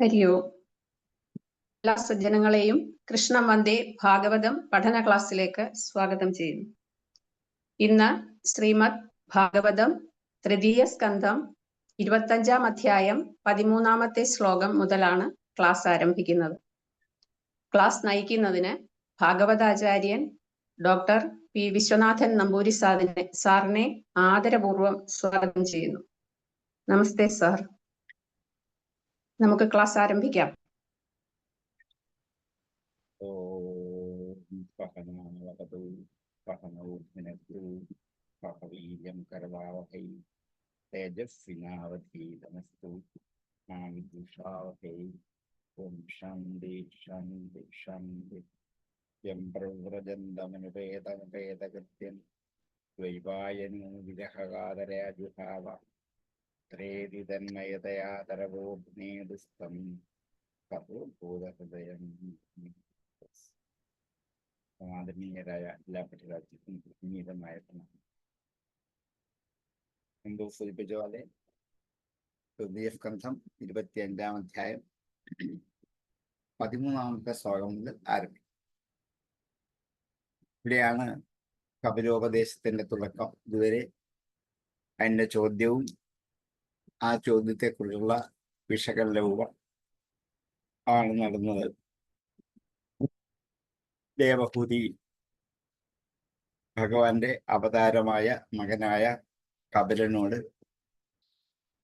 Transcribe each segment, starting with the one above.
ഹരിയോ എല്ലാ സജ്ജനങ്ങളെയും കൃഷ്ണം വന്ദേ ഭാഗവതം പഠന ക്ലാസ്സിലേക്ക് സ്വാഗതം ചെയ്യുന്നു. ഇന്ന് ശ്രീമദ് ഭാഗവതം തൃതീയ സ്കന്ധം 25-ാം അധ്യായം 13-ാമത്തെ ശ്ലോകം മുതലാണ് ക്ലാസ് ആരംഭിക്കുന്നത്. ക്ലാസ് നയിക്കുന്നതിന് ഭാഗവതാചാര്യൻ ഡോക്ടർ പി വിശ്വനാഥൻ നമ്പൂരി സാറിനെ ആദരപൂർവ്വം സ്വാഗതം ചെയ്യുന്നു. നമസ്തേ സാർ. നമുക്ക് ക്ലാസ് ആരംഭിക്കാം. തേജസ്വിനാവധീതമസ്തു മാ വിദ്വിഷാവഹൈ. ഓം ശാന്തി ശാന്തി ശാന്തി. യം പ്രവ്രജന്തമനുപേതമുപേതകൃത്യം ദ്വൈപായനോ വിരഹകാതരാജുഹാവ ത്രേതി തന്മയതയാതരവോഗ്നേദുസ്തം കപോഭൂതഹൃദയം. ആദരണീയരായ എല്ലാ പഠിതാക്കൾക്കും വിനീതമായ പ്രണാമം. മുമ്പ് സൂചിപ്പിച്ച പോലെ തൃതീയ സ്കന്ധം 25-ാം അധ്യായം 13-ാമത്തെ ശ്ലോകം മുതൽ ആരംഭിക്കും. ഇവിടെയാണ് കപിലോപദേശത്തിന്റെ തുടക്കം. ഇതുവരെ അതിൻ്റെ ചോദ്യവും ആ ചോദ്യത്തെക്കുറിച്ചുള്ള വിശകലനവും ആണ് നടന്നത്. ദേവഹൂതി ഭഗവാന്റെ അവതാരമായ മകനായ കപിലനോട്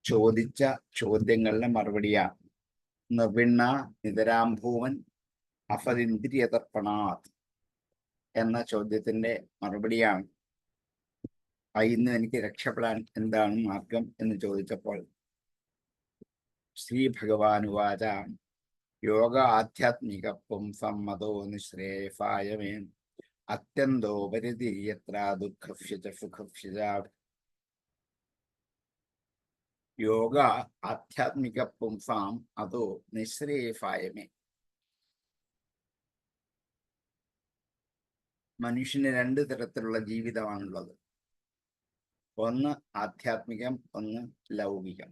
ചോദിച്ച ചോദ്യങ്ങളുടെ മറുപടിയാണ് നിർവിണ്ണ നിതരാംഭൂവൻ അഫരിന്ദ്രിയതർപ്പണാത് എന്ന ചോദ്യത്തിന്റെ മറുപടിയാണ്. ഇന്ന് എനിക്ക് രക്ഷപ്പെടാൻ എന്താണ് മാർഗം എന്ന് ചോദിച്ചപ്പോൾ ശ്രീ ഭഗവാനുവാച യോഗ ആധ്യാത്മികത്വം സമ്മതോ നിശ്രേയസായമേ അത്യന്തോപരിതിര്യത്ര ദുഃഖഫ്യച സുഖഫ്യച. യോഗ ആധ്യാത്മികത്വം സാം അതോ നിശ്രേയസായമേ. മനുഷ്യന് രണ്ട് തരത്തിലുള്ള ജീവിതമാണുള്ളത്. ഒന്ന് ആധ്യാത്മികം, ഒന്ന് ലൗകികം.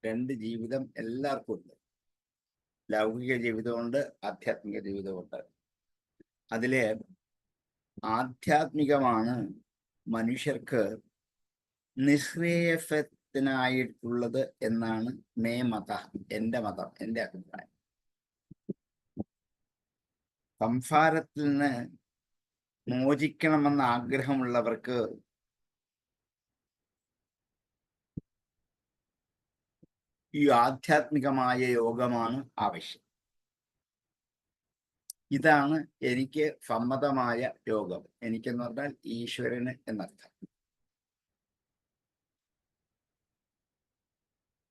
രണ്ട് ജീവിതം എല്ലാവർക്കും ഉണ്ട്. ലൗകിക ജീവിതമുണ്ട്, ആധ്യാത്മിക ജീവിതമുണ്ട്. അതിലെ ആധ്യാത്മികമാണ് മനുഷ്യർക്ക് നിശ്രേയസത്തിനായിട്ടുള്ളത് എന്നാണ് മേ മത, എൻ്റെ മതം, എൻ്റെ അഭിപ്രായം. സംസാരത്തിൽ നിന്ന് മോചിക്കണമെന്ന ആഗ്രഹമുള്ളവർക്ക് ഈ ആധ്യാത്മികമായ യോഗമാണ് ആവശ്യം. ഇതാണ് എനിക്ക് സമ്മതമായ യോഗം. എനിക്കെന്ന് പറഞ്ഞാൽ ഈശ്വരന് എന്നർത്ഥം.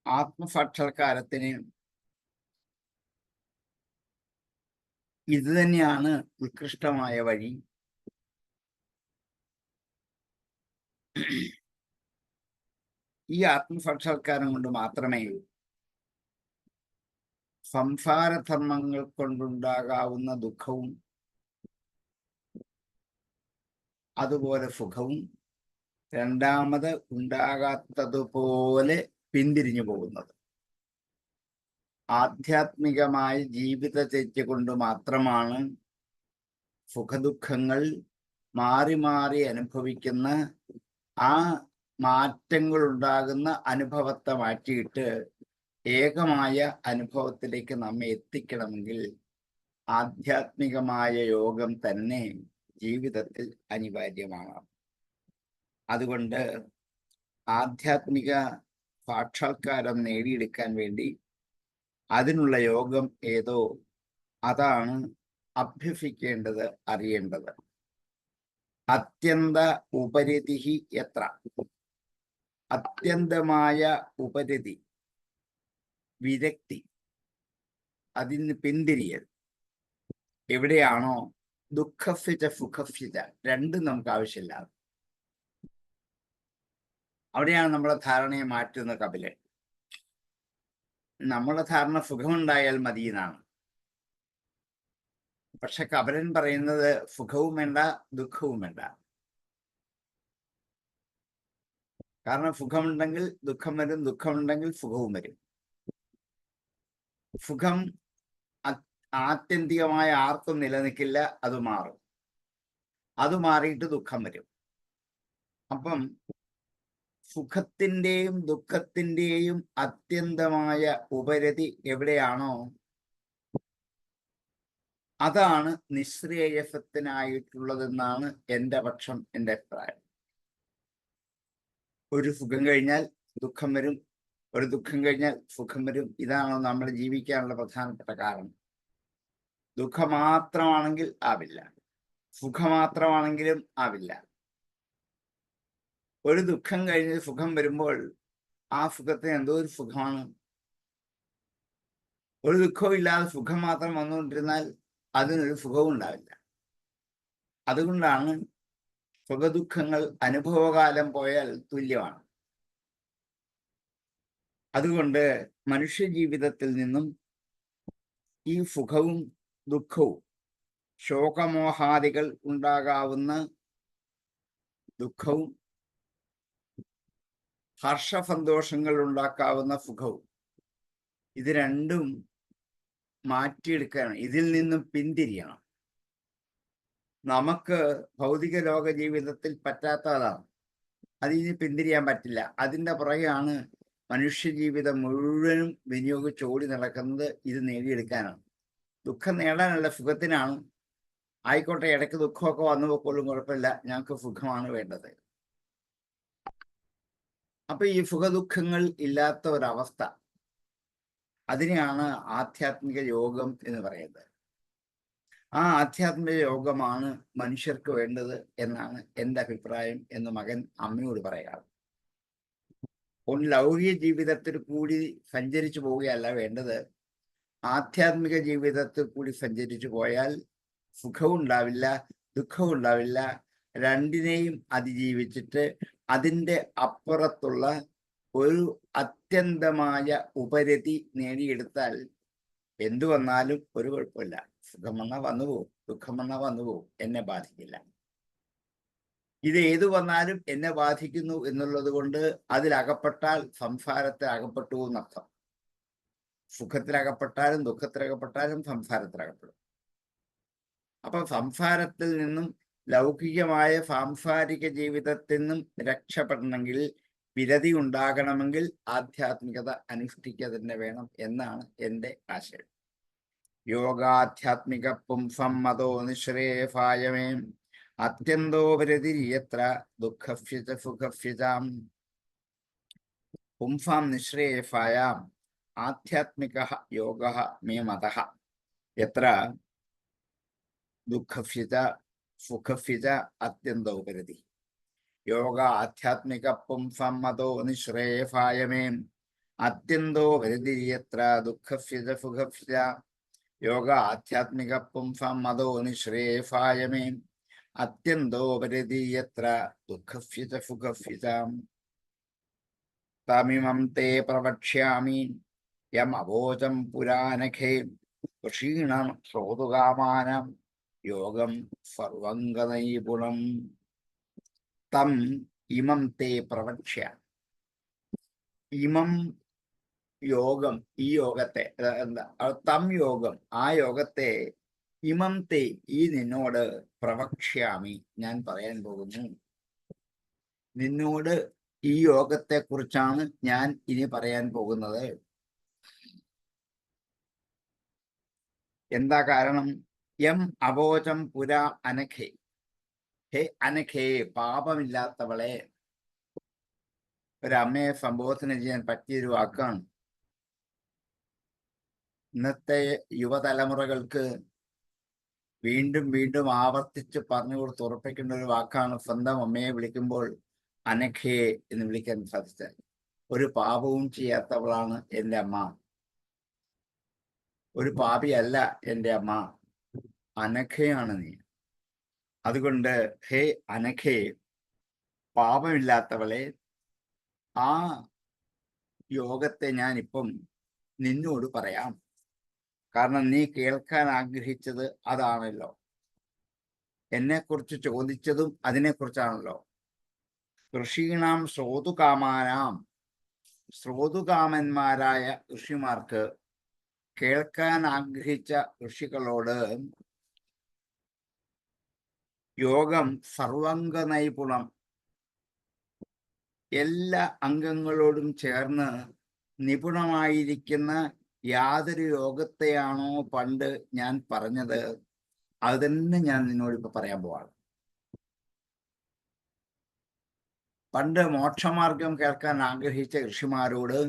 ആത്മസാക്ഷാത്കാരത്തിന് ഇത് തന്നെയാണ് ഉത്കൃഷ്ടമായ വഴി. ഈ ആത്മസാക്ഷാത്കാരം കൊണ്ട് മാത്രമേ സംസാരധർമ്മങ്ങൾ കൊണ്ടുണ്ടാകാവുന്ന ദുഃഖവും അതുപോലെ സുഖവും രണ്ടാമത് ഉണ്ടാകാത്തതുപോലെ പിന്തിരിഞ്ഞു പോകുന്നത്. ആധ്യാത്മികമായ ജീവിതചര്യ കൊണ്ട് മാത്രമാണ് സുഖദുഃഖങ്ങൾ മാറി മാറി അനുഭവിക്കുന്ന ആ മാറ്റങ്ങൾ ഉണ്ടാകുന്ന അനുഭവത്തെ മാറ്റിയിട്ട് ഏകമായ അനുഭവത്തിലേക്ക് നമ്മെ എത്തിക്കണമെങ്കിൽ ആധ്യാത്മികമായ യോഗം തന്നെ ജീവിതത്തിൽ അനിവാര്യമാണ്. അതുകൊണ്ട് ആധ്യാത്മിക സാക്ഷാത്കാരം നേടിയെടുക്കാൻ വേണ്ടി അതിനുള്ള യോഗം ഏതോ അതാണ് അഭ്യസിക്കേണ്ടത്, അറിയേണ്ടത്. അത്യന്ത ഉപരതി എത്ര, അത്യന്തമായ ഉപരതി, വിരക്തി, അതിന് പിന്തിരിയൽ എവിടെയാണോ ദുഃഖഫ്യച സുഖഫ്യച രണ്ടും നമുക്ക് ആവശ്യമില്ല. അവിടെയാണ് നമ്മളെ ധാരണയെ മാറ്റുന്ന കപിലൻ. നമ്മളെ ധാരണ സുഖമുണ്ടായാൽ മതി എന്നാണ്. പക്ഷെ കപിലൻ പറയുന്നത് സുഖവും വേണ്ട, ദുഃഖവും വേണ്ട. കാരണം സുഖമുണ്ടെങ്കിൽ ദുഃഖം വരും, ദുഃഖമുണ്ടെങ്കിൽ സുഖവും വരും. സുഖം ആത്യന്തികമായ ആർക്കും നിലനിൽക്കില്ല, അത് മാറും. അത് മാറിയിട്ട് ദുഃഖം വരും. അപ്പം സുഖത്തിൻ്റെയും ദുഃഖത്തിൻ്റെയും അത്യന്തമായ ഉപരതി എവിടെയാണോ അതാണ് നിശ്രേയസത്തിനായിട്ടുള്ളതെന്നാണ് എൻ്റെ പക്ഷം, എൻ്റെ അഭിപ്രായം. ഒരു സുഖം കഴിഞ്ഞാൽ ദുഃഖം വരും, ഒരു ദുഃഖം കഴിഞ്ഞാൽ സുഖം വരും. ഇതാണോ നമ്മൾ ജീവിക്കാനുള്ള പ്രധാനപ്പെട്ട കാരണം. ദുഃഖം മാത്രമാണെങ്കിൽ ആവില്ല, സുഖം മാത്രമാണെങ്കിലും ആവില്ല. ഒരു ദുഃഖം കഴിഞ്ഞ് സുഖം വരുമ്പോൾ ആ സുഖത്തിന് എന്തോ ഒരു സുഖമാണ്. ഒരു ദുഃഖവും ഇല്ലാതെ സുഖം മാത്രം വന്നുകൊണ്ടിരുന്നാൽ അതിനൊരു സുഖവും ഉണ്ടാവില്ല. അതുകൊണ്ടാണ് സുഖദുഃഖങ്ങൾ അനുഭവകാലം പോയാൽ തുല്യമാണ്. അതുകൊണ്ട് മനുഷ്യ ജീവിതത്തിൽ നിന്നും ഈ സുഖവും ദുഃഖവും, ശോകമോഹാദികൾ ഉണ്ടാകാവുന്ന ദുഃഖവും ഹർഷസന്തോഷങ്ങൾ ഉണ്ടാക്കാവുന്ന സുഖവും, ഇത് രണ്ടും മാറ്റിയെടുക്കണം. ഇതിൽ നിന്നും പിന്തിരിയണം. നമുക്ക് ഭൗതിക ലോക ജീവിതത്തിൽ പറ്റാത്തതാണ്, അതിന് പിന്തിരിയാൻ പറ്റില്ല. അതിൻ്റെ പുറകെയാണ് മനുഷ്യ ജീവിതം മുഴുവനും വിനിയോഗിച്ചോടി നടക്കുന്നത്. ഇത് നേടിയെടുക്കാനാണ്. ദുഃഖം നേടാനല്ല, സുഖത്തിനാണ്. ആയിക്കോട്ടെ, ഇടയ്ക്ക് ദുഃഖമൊക്കെ വന്നു പോയിക്കോളും, കുഴപ്പമില്ല, ഞങ്ങൾക്ക് സുഖമാണ് വേണ്ടത്. അപ്പൊ ഈ സുഖദുഃഖങ്ങൾ ഇല്ലാത്ത ഒരവസ്ഥ, അതിനെയാണ് ആധ്യാത്മിക യോഗം എന്ന് പറയുന്നത്. ആ ആധ്യാത്മിക യോഗമാണ് മനുഷ്യർക്ക് വേണ്ടത് എന്നാണ് എൻ്റെ അഭിപ്രായം എന്ന് മകൻ അമ്മയോട് പറയാറ്. ഒരു ലൗകിക ജീവിതത്തിൽ കൂടി സഞ്ചരിച്ചു പോവുകയല്ല വേണ്ടത്, ആധ്യാത്മിക ജീവിതത്തിൽ കൂടി സഞ്ചരിച്ചു പോയാൽ സുഖവും ഉണ്ടാവില്ല, ദുഃഖവും ഉണ്ടാവില്ല. രണ്ടിനെയും അതിജീവിച്ചിട്ട് അതിൻ്റെ അപ്പുറത്തുള്ള ഒരു അത്യന്തമായ ഉപരതി നേടിയെടുത്താൽ എന്തു വന്നാലും ഒരു കുഴപ്പമില്ല. സുഖം വന്നാൽ വന്നു പോകും, ദുഃഖം വന്നാൽ വന്നു പോകും, എന്നെ ബാധിക്കില്ല. ഇത് ഏതു വന്നാലും എന്നെ ബാധിക്കുന്നു എന്നുള്ളത് കൊണ്ട് അതിലകപ്പെട്ടാൽ സംസാരത്തിൽ അകപ്പെട്ടു എന്നർത്ഥം. സുഖത്തിലകപ്പെട്ടാലും ദുഃഖത്തിലകപ്പെട്ടാലും സംസാരത്തിലകപ്പെടും. അപ്പൊ സംസാരത്തിൽ നിന്നും, ലൗകികമായ സാംസാരിക ജീവിതത്തിൽ നിന്നും രക്ഷപ്പെടണമെങ്കിൽ, വിരതി ഉണ്ടാകണമെങ്കിൽ ആധ്യാത്മികത അനുഷ്ഠിക്കുക തന്നെ വേണം എന്നാണ് എൻ്റെ ആശയം. യോഗാധ്യാത്മിക പുംസം മതോ നിശ്രേയസായമേ അത്യന്തോപരതിരിയത്ര ദുഃഖസ്യ ച സുഖസ്യ ച. പുംസാം നിശ്രേയസായാം ആധ്യാത്മികഃ യോഗഃ മേ മതഃ യത്ര ദുഃഖസ്യ ച സുഖസ്യ ച അത്യന്തോപരതി. യോഗ ആധ്യാത്മിക പുംസം മതോ നിശ്രേയസായമേ അത്യന്തോപരതിരിയത്ര ദുഃഖസ്യ ച സുഖസ്യ ച. യോഗ ആധ്യാത്മിക പുംസം മതോ നിശ്രേയസായമേ അത്യന്തോപരതിയത്ര ദുഃഖസ്യ ച സുഖസ്യ ച. തമിമം തേ പ്രവക്ഷ്യാമി യം അവോചം പുരാനഖേ ഋഷീണം ശ്രോതുകാമാനം യോഗം സർവംഗനൈപുണം. തം ഇമം തേ പ്രവക്ഷ്യാമി. ഇമം യോഗം, ഈ യോഗത്തെ, തം യോഗം, ആ യോഗത്തെ, ഇമം തേ, ഈ നിന്നോട്, പ്രവക്ഷ്യാമി, ഞാൻ പറയാൻ പോകുന്നു. നിന്നോട് ഈ യോഗത്തെ കുറിച്ചാണ് ഞാൻ ഇനി പറയാൻ പോകുന്നത്. എന്താ കാരണം? യം അവോചം പുരാ അനഖേ. ഹേ അനഖേ, പാപമില്ലാത്തവളെ. ഒരമ്മയെ സംബോധന ചെയ്യാൻ പറ്റിയൊരു വാക്കാണ്. ഇന്നത്തെ യുവതലമുറകൾക്ക് വീണ്ടും വീണ്ടും ആവർത്തിച്ച് പറഞ്ഞു കൊടുത്ത് ഉറപ്പിക്കേണ്ട ഒരു വാക്കാണ് സ്വന്തം അമ്മയെ വിളിക്കുമ്പോൾ അനഖയെ എന്ന് വിളിക്കാൻ സാധിച്ചത്. ഒരു പാപവും ചെയ്യാത്തവളാണ് എൻ്റെ അമ്മ, ഒരു പാപിയല്ല എൻ്റെ അമ്മ, അനഖയാണ് നീ. അതുകൊണ്ട് ഹേ അനഖേ, പാപമില്ലാത്തവളെ, ആ യോഗത്തെ ഞാനിപ്പം നിന്നോട് പറയാം. കാരണം നീ കേൾക്കാൻ ആഗ്രഹിച്ചത് അതാണല്ലോ, എന്നെക്കുറിച്ച് ചോദിച്ചതും അതിനെക്കുറിച്ചാണല്ലോ. ഋഷീണാം ശ്രോതുകാമാനാം, ശ്രോതുകാമന്മാരായ ഋഷിമാർക്ക് കേൾക്കാൻ ആഗ്രഹിച്ച ഋഷികളോട് യോഗം സർവംഗ നൈപുണം എല്ലാ അംഗങ്ങളോടും ചേർന്ന് നിപുണമായിരിക്കുന്ന യാതൊരു യോഗത്തെയാണോ പണ്ട് ഞാൻ പറഞ്ഞത്, അത് തന്നെ ഞാൻ നിന്നോട് ഇപ്പൊ പറയാൻ പോവാണ്. പണ്ട് മോക്ഷമാർഗം കേൾക്കാൻ ആഗ്രഹിച്ച ഋഷിമാരോട്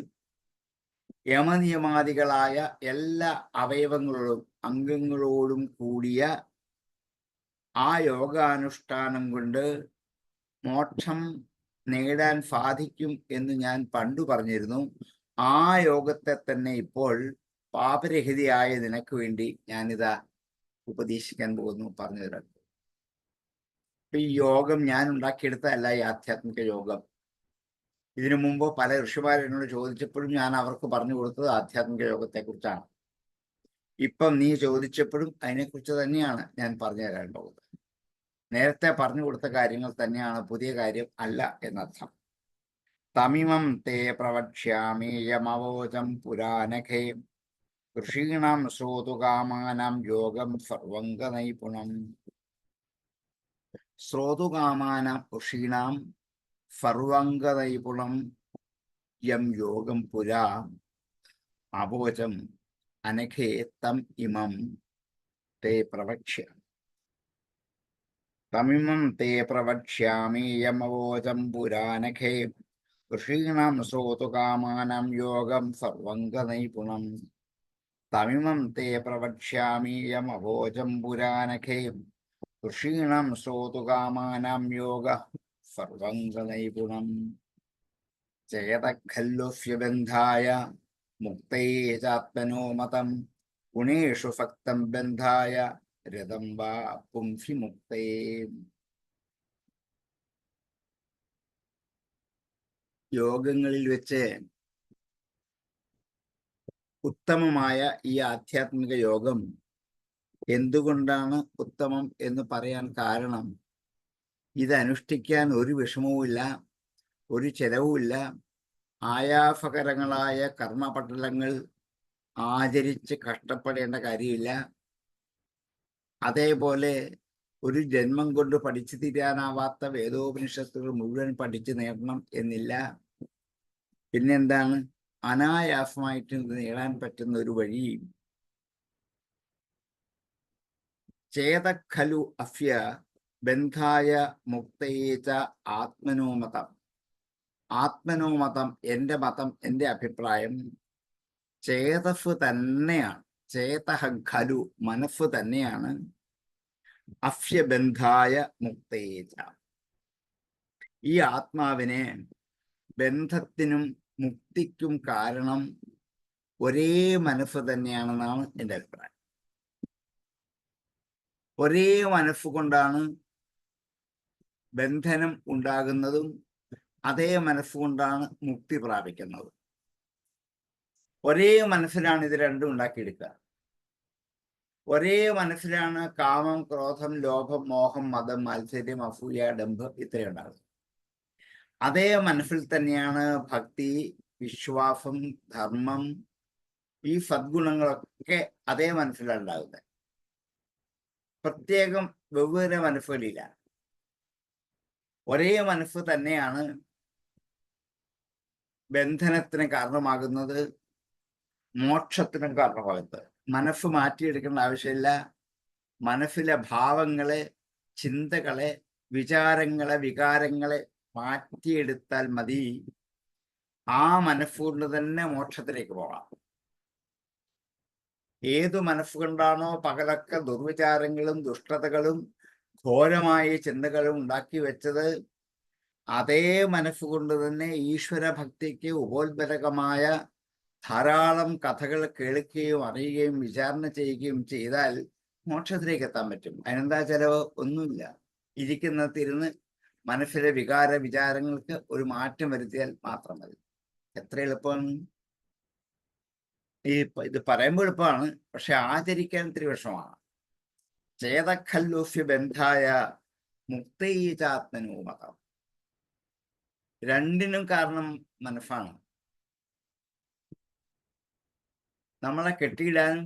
യമനിയമാദികളായ എല്ലാ അവയവങ്ങളോടും അംഗങ്ങളോടും കൂടിയ ആ യോഗാനുഷ്ഠാനം കൊണ്ട് മോക്ഷം നേടാൻ സാധിക്കും എന്ന് ഞാൻ പണ്ടു പറഞ്ഞിരുന്നു. ആ യോഗത്തെ തന്നെ ഇപ്പോൾ പാപരഹിതയായ നിനക്ക് വേണ്ടി ഞാനിതാ ഉപദേശിക്കാൻ പോകുന്നു, പറഞ്ഞു തരാം. ഈ യോഗം ഞാൻ ഉണ്ടാക്കിയെടുത്തതല്ല, ഈ ആധ്യാത്മിക യോഗം. ഇതിനു മുമ്പ് പല ഋഷിമാരെന്നോട് ചോദിച്ചപ്പോഴും ഞാൻ അവർക്ക് പറഞ്ഞു കൊടുത്തത് ആധ്യാത്മിക യോഗത്തെ കുറിച്ചാണ്. ഇപ്പം നീ ചോദിച്ചപ്പോഴും അതിനെക്കുറിച്ച് തന്നെയാണ് ഞാൻ പറഞ്ഞു തരാൻ പോകുന്നത്. നേരത്തെ പറഞ്ഞു കൊടുത്ത കാര്യങ്ങൾ തന്നെയാണ്, പുതിയ കാര്യം അല്ല എന്നർത്ഥം. തമിമം തേ പ്രവക്ഷ്യാമി യമവോചം പുരാനഖേ ഋഷീണാം ശ്രോതുകാമാനാം യോഗം സർവംഗ നൈപുണം. ശ്രോതുകാമാനാം ഋഷീണാം സർവംഗ നൈപുണം യം യോഗം പുരാ അവോചം അനഘേ തം ഇമം തേ പ്രവക്ഷ്യാമി. തമിമം തേ പ്രവക്ഷ്യാമി യമവോചം പുരാനഖേ ഋഷീണാം ശ്രോതുകാമാനാം യോഗം സർവംഗ നൈപുണം. തമിമം തേ പ്രവക്ഷ്യാമി യമവോചം പുരാനഖേ ഋഷീണാം ശ്രോതുകാമാനാം യോഗ സർവംഗ നൈപുണം. ചേതഖല്ലുസ്യ ബന്ധായ മുക്തൈ ചാത്മനോ മതം ഗുണേഷു സക്തം ബന്ധായ രഥം വാ പുംസി മുക്തേ. യോഗങ്ങളിൽ വെച്ച് ഉത്തമമായ ഈ ആധ്യാത്മിക യോഗം എന്തുകൊണ്ടാണ് ഉത്തമം എന്ന് പറയാൻ കാരണം, ഇതനുഷ്ഠിക്കാൻ ഒരു വിഷമവുമില്ല, ഒരു ചെലവുമില്ല. ആയാസകരങ്ങളായ കർമ്മപട്ടലങ്ങൾ ആചരിച്ച് കഷ്ടപ്പെടേണ്ട കാര്യമില്ല. അതേപോലെ ഒരു ജന്മം കൊണ്ട് പഠിച്ചു തീരാനാവാത്ത വേദോപനിഷത്തുകൾ മുഴുവൻ പഠിച്ചു നേടണം എന്നില്ല. പിന്നെന്താണ്, അനായാസമായിട്ട് ഇത് നേടാൻ പറ്റുന്ന ഒരു വഴി. ചേതഖലു അഫ്യ ബന്ധായ മുക്തയേച ആത്മനോമതം. ആത്മനോമതം, എൻ്റെ മതം, എൻ്റെ അഭിപ്രായം ചേതഫ് തന്നെയാണ്. ചേതഹ ഖലു, മനസ്സ് തന്നെയാണ്. അഫ്യബന്ധായ മുക്തയേച, ഈ ആത്മാവിനെ ബന്ധത്തിനും മുക്തിക്കും കാരണം ഒരേ മനസ്സ് തന്നെയാണെന്നാണ് എൻ്റെ അഭിപ്രായം. ഒരേ മനസ്സുകൊണ്ടാണ് ബന്ധനം ഉണ്ടാകുന്നതും അതേ മനസ്സുകൊണ്ടാണ് മുക്തി പ്രാപിക്കുന്നത്. ഒരേ മനസ്സിലാണ് ഇത് രണ്ടും ഉണ്ടാക്കിയെടുക്കുക. ഒരേ മനസ്സിലാണ് കാമം, ക്രോധം, ലോഭം, മോഹം, മതം, മാത്സര്യം, അസൂയ, ഡംഭം ഇത്രയും ഉണ്ടാകുന്നത്. അതേ മനസ്സിൽ തന്നെയാണ് ഭക്തി, വിശ്വാസം, ധർമ്മം, ഈ സദ്ഗുണങ്ങളൊക്കെ അതേ മനസ്സിലാണ് ഉണ്ടാകുന്നത്. പ്രത്യേകം വെവ്വേറെ മനസ്സുകളില്ല. ഒരേ മനസ്സ് തന്നെയാണ് ബന്ധനത്തിന് കാരണമാകുന്നത്, മോക്ഷത്തിനും കാരണമാകുന്നത്. മനസ്സ് മാറ്റിയെടുക്കേണ്ട ആവശ്യമില്ല. മനസ്സിലെ ഭാവങ്ങളെ, ചിന്തകളെ, വിചാരങ്ങളെ, വികാരങ്ങളെ മാറ്റിയെടുത്താൽ മതി. ആ മനസ്സുകൊണ്ട് തന്നെ മോക്ഷത്തിലേക്ക് പോകാം. ഏതു മനസ്സുകൊണ്ടാണോ പകലൊക്കെ ദുർവിചാരങ്ങളും ദുഷ്ടതകളും ഘോരമായ ചിന്തകളും ഉണ്ടാക്കി വെച്ചത്, അതേ മനസ്സുകൊണ്ട് തന്നെ ഈശ്വര ഭക്തിക്ക് ഉപോത്ബലകമായ ധാരാളം കഥകൾ കേൾക്കുകയും അറിയുകയും വിചാരണ ചെയ്യുകയും ചെയ്താൽ മോക്ഷത്തിലേക്ക് എത്താൻ പറ്റും. അതിനെന്താ ചെലവ്? ഒന്നുമില്ല. ഇരിക്കുന്നതിരുന്ന് മനസ്സിലെ വികാര വിചാരങ്ങൾക്ക് ഒരു മാറ്റം വരുത്തിയാൽ മാത്രം മതി. എത്ര എളുപ്പമാണ്! ഇത് പറയുമ്പോൾ എളുപ്പമാണ്, പക്ഷെ ആചരിക്കാൻ ഇത്തിരി വിഷമമാണ്. ചേതഖല്ലുസ്യ ബന്ധായ മുക്തൈചാത്മനോ മതം. രണ്ടിനും കാരണം മനസ്സാണ്. നമ്മളെ കെട്ടിയിടാനും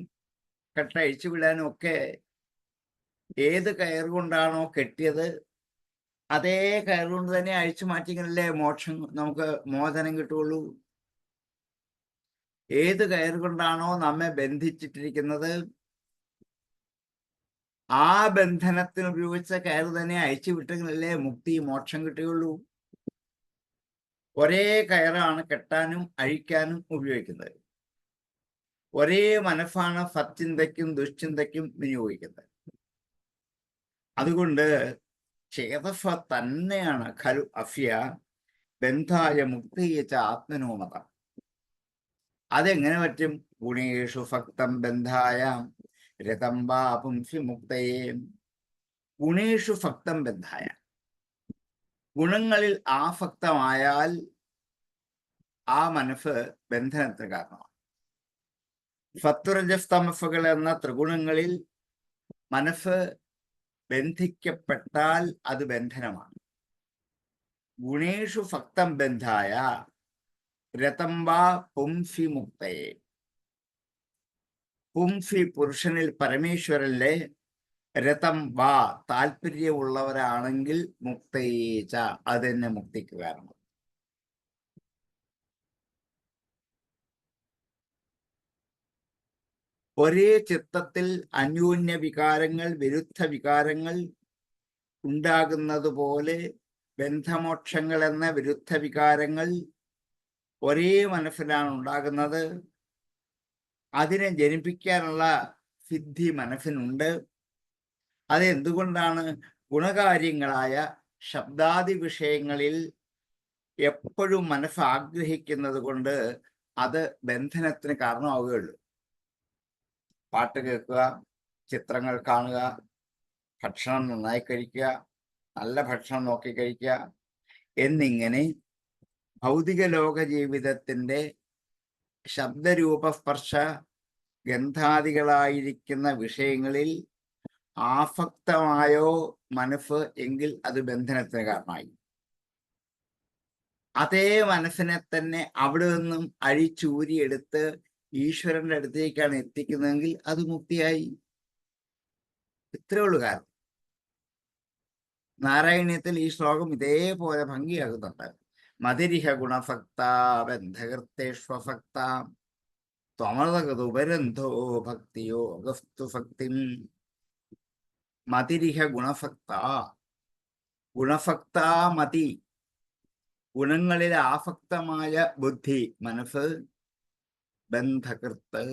കെട്ടഴിച്ചു വിടാനും ഒക്കെ ഏത് കയർ കൊണ്ടാണോ കെട്ടിയത് അതേ കയർ കൊണ്ട് തന്നെ അഴിച്ചു മാറ്റിയെങ്കിലല്ലേ മോക്ഷം നമുക്ക് മോചനം കിട്ടുള്ളൂ. ഏത് കയർ കൊണ്ടാണോ നമ്മെ ബന്ധിച്ചിട്ടിരിക്കുന്നത് ആ ബന്ധനത്തിന് ഉപയോഗിച്ച കയർ തന്നെ അഴിച്ചു വിട്ടെങ്കിലല്ലേ മുക്തി മോക്ഷം കിട്ടുകയുള്ളൂ. ഒരേ കയറാണ് കെട്ടാനും അഴിക്കാനും ഉപയോഗിക്കുന്നത്. ഒരേ മനസ്സാണ് സച്ചിന്തയ്ക്കും ദുശ്ചിന്തയ്ക്കും വിനിയോഗിക്കുന്നത്. അതുകൊണ്ട് ചേതസ തന്നെയാണ് ഖലു അഫ്യ ബന്ധായ മുക്തിയച്ച ആത്മനോമതം. അതെങ്ങനെ പറ്റും? ഗുണേഷു ഭക്തം ബന്ധായ രതം വാ പുംസി മുക്തയെ. ഗുണേഷു ഭക്തം ബന്ധായ, ഗുണങ്ങളിൽ ആസക്തമായാൽ ആ മനസ്സ് ബന്ധനത്തിന് കാരണമാണ്. സത്വരജസ്തമസ്സുകൾ എന്ന ത്രിഗുണങ്ങളിൽ മനസ്സ് ബന്ധിക്കപ്പെട്ടാൽ അത് ബന്ധനമാണ്. ഗുണേഷു ഭക്തം ബന്ധായ രതം വാ പുംസി മുക്തയെ. പുംസി പുരുഷനിൽ പരമേശ്വരനിലെ രതം വാ താല്പര്യമുള്ളവരാണെങ്കിൽ മുക്തയേച്ച അത് തന്നെ മുക്തിക്ക് കാരണം. ഒരേ ചിത്തത്തിൽ അന്യോന്യ വികാരങ്ങൾ വിരുദ്ധ വികാരങ്ങൾ ഉണ്ടാകുന്നത് പോലെ ബന്ധമോക്ഷങ്ങൾ എന്ന വിരുദ്ധ വികാരങ്ങൾ ഒരേ മനസ്സിലാണ് ഉണ്ടാകുന്നത്. അതിനെ ജനിപ്പിക്കാനുള്ള സിദ്ധി മനസ്സിനുണ്ട്. അതെന്തുകൊണ്ടാണ്? ഗുണകാര്യങ്ങളായ ശബ്ദാദി വിഷയങ്ങളിൽ എപ്പോഴും മനസ്സ് ആഗ്രഹിക്കുന്നത് കൊണ്ട് അത് ബന്ധനത്തിന് കാരണമാവുകയുള്ളൂ. പാട്ട് കേൾക്കുക, ചിത്രങ്ങൾ കാണുക, ഭക്ഷണം നന്നായി കഴിക്കുക, നല്ല ഭക്ഷണം നോക്കി കഴിക്കുക എന്നിങ്ങനെ ഭൗതിക ലോക ജീവിതത്തിൻ്റെ ശബ്ദരൂപസ്പർശ ഗന്ധാദികളായിരിക്കുന്ന വിഷയങ്ങളിൽ ആസക്തമായോ മനസ്സ് എങ്കിൽ അത് ബന്ധനത്തിന് കാരണമായി. അതേ മനസ്സിനെ തന്നെ അവിടെ നിന്നും അഴിച്ചൂരിയെടുത്ത് ഈശ്വരന്റെ അടുത്തേക്കാണ് എത്തിക്കുന്നതെങ്കിൽ അത് മുക്തിയായി. ഇത്രയേ ഉള്ളൂ കാരണം. നാരായണീയത്തിൽ ഈ ശ്ലോകം ഇതേപോലെ ഭംഗിയാകുന്നുണ്ട്. മതിരിഹ ഗുണഭക്ത ബന്ധകർത്തേഷ്വഭക്ത ത്വമൃതഗതുപരന്ധോ ഭക്തിയോ അഗസ്തു ഭക്തിം. മതിരിഹ ഗുണഭക്ത, ഗുണഭക്ത മതി, ഗുണങ്ങളിൽ ആസക്തമായ ബുദ്ധി മനസ്സ് ബന്ധകൃത്ത്,